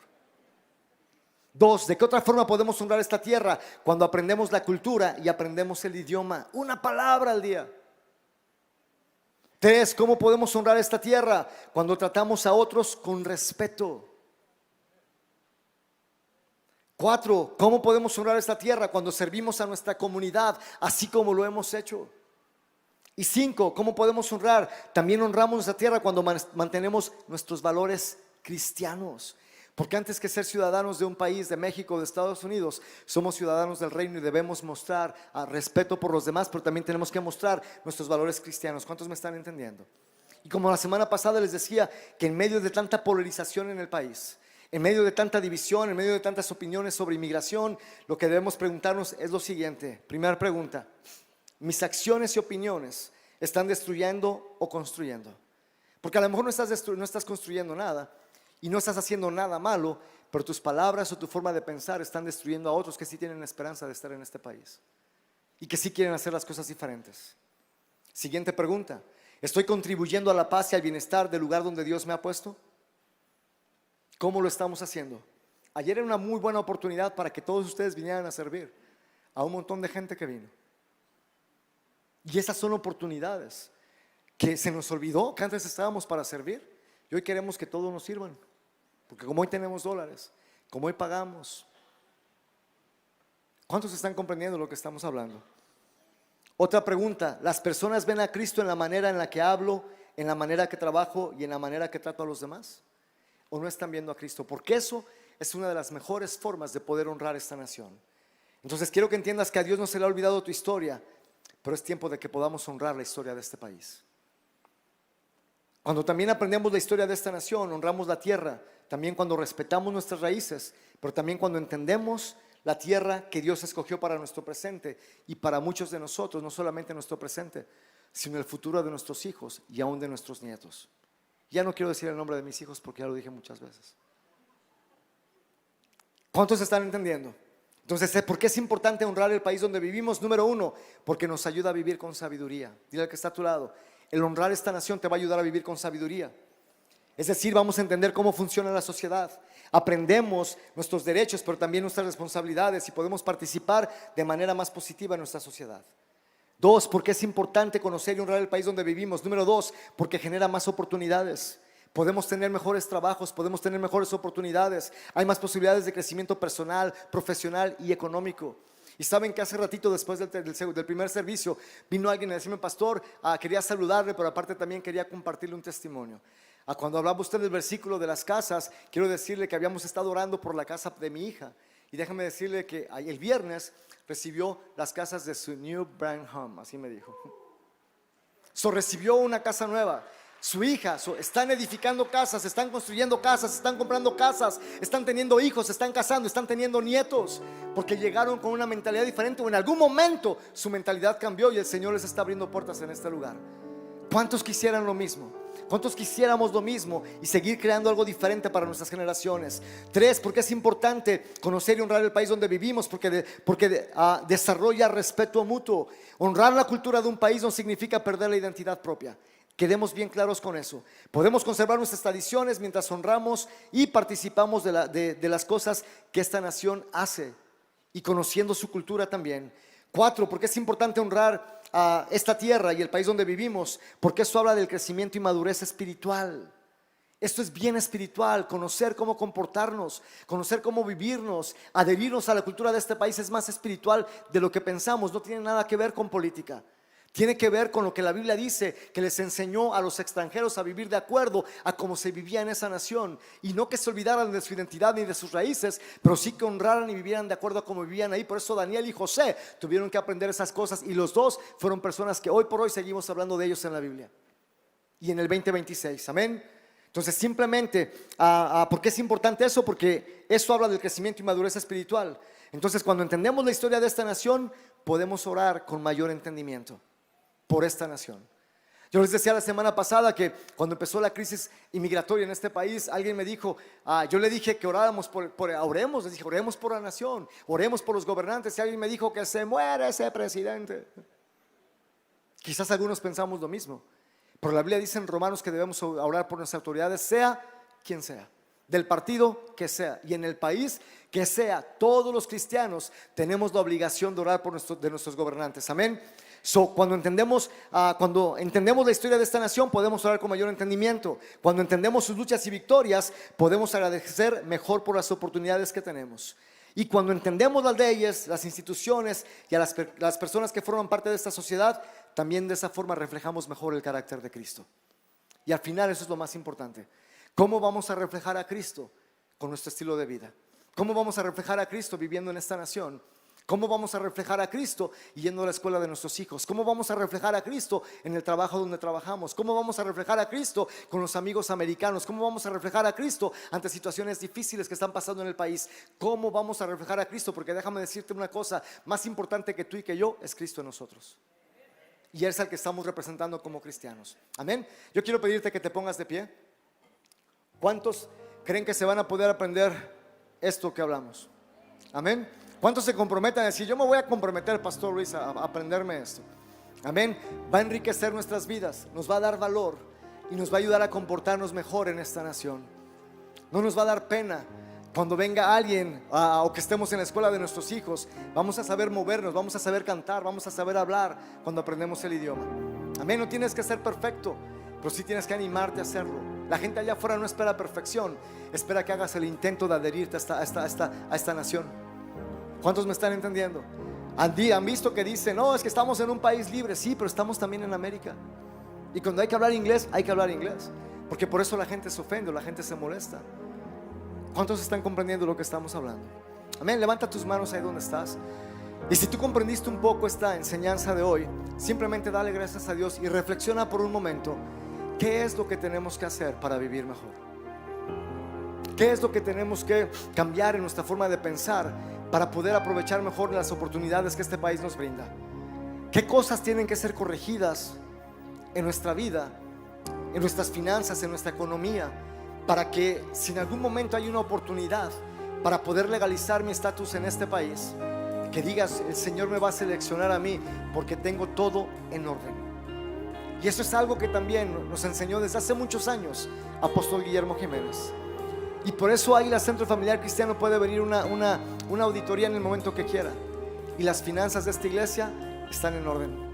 2, ¿de qué otra forma podemos honrar esta tierra? Cuando aprendemos la cultura y aprendemos el idioma. Una palabra al día. 3, ¿cómo podemos honrar esta tierra? Cuando tratamos a otros con respeto. 4, ¿cómo podemos honrar esta tierra? Cuando servimos a nuestra comunidad, así como lo hemos hecho. Y 5, ¿cómo podemos honrar? También honramos nuestra tierra cuando mantenemos nuestros valores cristianos. Porque antes que ser ciudadanos de un país, de México, de Estados Unidos, somos ciudadanos del reino y debemos mostrar respeto por los demás, pero también tenemos que mostrar nuestros valores cristianos. ¿Cuántos me están entendiendo? Y como la semana pasada les decía, que en medio de tanta polarización en el país, en medio de tanta división, en medio de tantas opiniones sobre inmigración, lo que debemos preguntarnos es lo siguiente. Primera pregunta: ¿mis acciones y opiniones están destruyendo o construyendo? Porque a lo mejor no estás construyendo nada y no estás haciendo nada malo, pero tus palabras o tu forma de pensar están destruyendo a otros que sí tienen esperanza de estar en este país y que sí quieren hacer las cosas diferentes. Siguiente pregunta: ¿estoy contribuyendo a la paz y al bienestar del lugar donde Dios me ha puesto? ¿Cómo lo estamos haciendo? Ayer era una muy buena oportunidad para que todos ustedes vinieran a servir a un montón de gente que vino. Y esas son oportunidades que se nos olvidó que antes estábamos para servir. Y hoy queremos que todos nos sirvan. Porque como hoy tenemos dólares, como hoy pagamos. ¿Cuántos están comprendiendo lo que estamos hablando? Otra pregunta: ¿las personas ven a Cristo en la manera en la que hablo, en la manera que trabajo y en la manera que trato a los demás? ¿O no están viendo a Cristo? Porque eso es una de las mejores formas de poder honrar esta nación. Entonces quiero que entiendas que a Dios no se le ha olvidado tu historia, pero es tiempo de que podamos honrar la historia de este país. Cuando también aprendemos la historia de esta nación, honramos la tierra, también cuando respetamos nuestras raíces, pero también cuando entendemos la tierra que Dios escogió para nuestro presente y para muchos de nosotros, no solamente nuestro presente, sino el futuro de nuestros hijos y aún de nuestros nietos. Ya no quiero decir el nombre de mis hijos porque ya lo dije muchas veces. ¿Cuántos están entendiendo? Entonces, ¿por qué es importante honrar el país donde vivimos? Número 1, porque nos ayuda a vivir con sabiduría. Dile al que está a tu lado: el honrar esta nación te va a ayudar a vivir con sabiduría. Es decir, vamos a entender cómo funciona la sociedad. Aprendemos nuestros derechos, pero también nuestras responsabilidades, y podemos participar de manera más positiva en nuestra sociedad. 2, porque es importante conocer y honrar el país donde vivimos. Número 2, porque genera más oportunidades. Podemos tener mejores trabajos, podemos tener mejores oportunidades. Hay más posibilidades de crecimiento personal, profesional y económico. Y saben que hace ratito, después del primer servicio, vino alguien a decirme: pastor, quería saludarle, pero aparte también quería compartirle un testimonio. Cuando hablaba usted del versículo de las casas, quiero decirle que habíamos estado orando por la casa de mi hija. Y déjame decirle que el viernes recibió las casas de su new brand home, así me dijo. Recibió una casa nueva. Su hija, están edificando casas, están construyendo casas, están comprando casas, están teniendo hijos, están casando, están teniendo nietos, porque llegaron con una mentalidad diferente, o en algún momento su mentalidad cambió y el Señor les está abriendo puertas en este lugar. ¿Cuántos quisieran lo mismo? ¿Cuántos quisiéramos lo mismo y seguir creando algo diferente para nuestras generaciones? 3, porque es importante conocer y honrar el país donde vivimos, porque desarrolla respeto mutuo. Honrar la cultura de un país no significa perder la identidad propia. Quedemos bien claros con eso. Podemos conservar nuestras tradiciones mientras honramos y participamos de las cosas que esta nación hace, y conociendo su cultura también. 4, porque es importante honrar a esta tierra y el país donde vivimos, porque eso habla del crecimiento y madurez espiritual. Esto es bien espiritual. Conocer cómo comportarnos, conocer cómo vivirnos, adherirnos a la cultura de este país es más espiritual de lo que pensamos. No tiene nada que ver con política. Tiene que ver con lo que la Biblia dice, que les enseñó a los extranjeros a vivir de acuerdo a cómo se vivía en esa nación. Y no que se olvidaran de su identidad ni de sus raíces, pero sí que honraran y vivieran de acuerdo a cómo vivían ahí. Por eso Daniel y José tuvieron que aprender esas cosas, y los dos fueron personas que hoy por hoy seguimos hablando de ellos en la Biblia y en el 2026, amén. Entonces simplemente, ¿por qué es importante eso? Porque eso habla del crecimiento y madurez espiritual. Entonces cuando entendemos la historia de esta nación, podemos orar con mayor entendimiento por esta nación. Yo les decía la semana pasada que cuando empezó la crisis inmigratoria en este país, alguien me dijo, yo le dije que oráramos oremos, les dije, oremos por la nación, oremos por los gobernantes, y alguien me dijo que se muere ese presidente. Quizás algunos pensamos lo mismo, pero la Biblia dice en Romanos que debemos orar por nuestras autoridades, sea quien sea, del partido que sea y en el país que sea. Todos los cristianos tenemos la obligación de orar por nuestros gobernantes, amén. Cuando entendemos la historia de esta nación, podemos orar con mayor entendimiento. Cuando entendemos sus luchas y victorias, podemos agradecer mejor por las oportunidades que tenemos. Y cuando entendemos las leyes, las instituciones y a las personas que forman parte de esta sociedad, también de esa forma reflejamos mejor el carácter de Cristo. Y al final eso es lo más importante. ¿Cómo vamos a reflejar a Cristo? Con nuestro estilo de vida. ¿Cómo vamos a reflejar a Cristo viviendo en esta nación? ¿Cómo vamos a reflejar a Cristo yendo a la escuela de nuestros hijos? ¿Cómo vamos a reflejar a Cristo en el trabajo donde trabajamos? ¿Cómo vamos a reflejar a Cristo con los amigos americanos? ¿Cómo vamos a reflejar a Cristo ante situaciones difíciles que están pasando en el país? ¿Cómo vamos a reflejar a Cristo? Porque déjame decirte una cosa, más importante que tú y que yo es Cristo en nosotros. Y es el que estamos representando como cristianos. Amén. Yo quiero pedirte que te pongas de pie. ¿Cuántos creen que se van a poder aprender esto que hablamos? Amén. ¿Cuántos se comprometen a decir, yo me voy a comprometer, Pastor Luis, a aprenderme esto? Amén. Va a enriquecer nuestras vidas, nos va a dar valor y nos va a ayudar a comportarnos mejor en esta nación. No nos va a dar pena cuando venga alguien o que estemos en la escuela de nuestros hijos. Vamos a saber movernos, vamos a saber cantar, vamos a saber hablar cuando aprendemos el idioma. Amén. No tienes que ser perfecto, pero sí tienes que animarte a hacerlo. La gente allá afuera no espera perfección, espera que hagas el intento de adherirte a esta nación. ¿Cuántos me están entendiendo? Han visto que dicen, no, es que estamos en un país libre. Sí, pero estamos también en América. Y cuando hay que hablar inglés, hay que hablar inglés. Porque por eso la gente se ofende, la gente se molesta. ¿Cuántos están comprendiendo lo que estamos hablando? Amén, levanta tus manos ahí donde estás. Y si tú comprendiste un poco esta enseñanza de hoy, simplemente dale gracias a Dios y reflexiona por un momento. ¿Qué es lo que tenemos que hacer para vivir mejor? ¿Qué es lo que tenemos que cambiar en nuestra forma de pensar para poder aprovechar mejor las oportunidades que este país nos brinda? ¿Qué cosas tienen que ser corregidas en nuestra vida, en nuestras finanzas, en nuestra economía, para que si en algún momento hay una oportunidad para poder legalizar mi estatus en este país, que digas, el Señor me va a seleccionar a mí porque tengo todo en orden? Y eso es algo que también nos enseñó desde hace muchos años Apóstol Guillermo Jiménez. Y por eso Águila Centro Familiar Cristiano puede venir una auditoría en el momento que quiera. Y las finanzas de esta iglesia están en orden.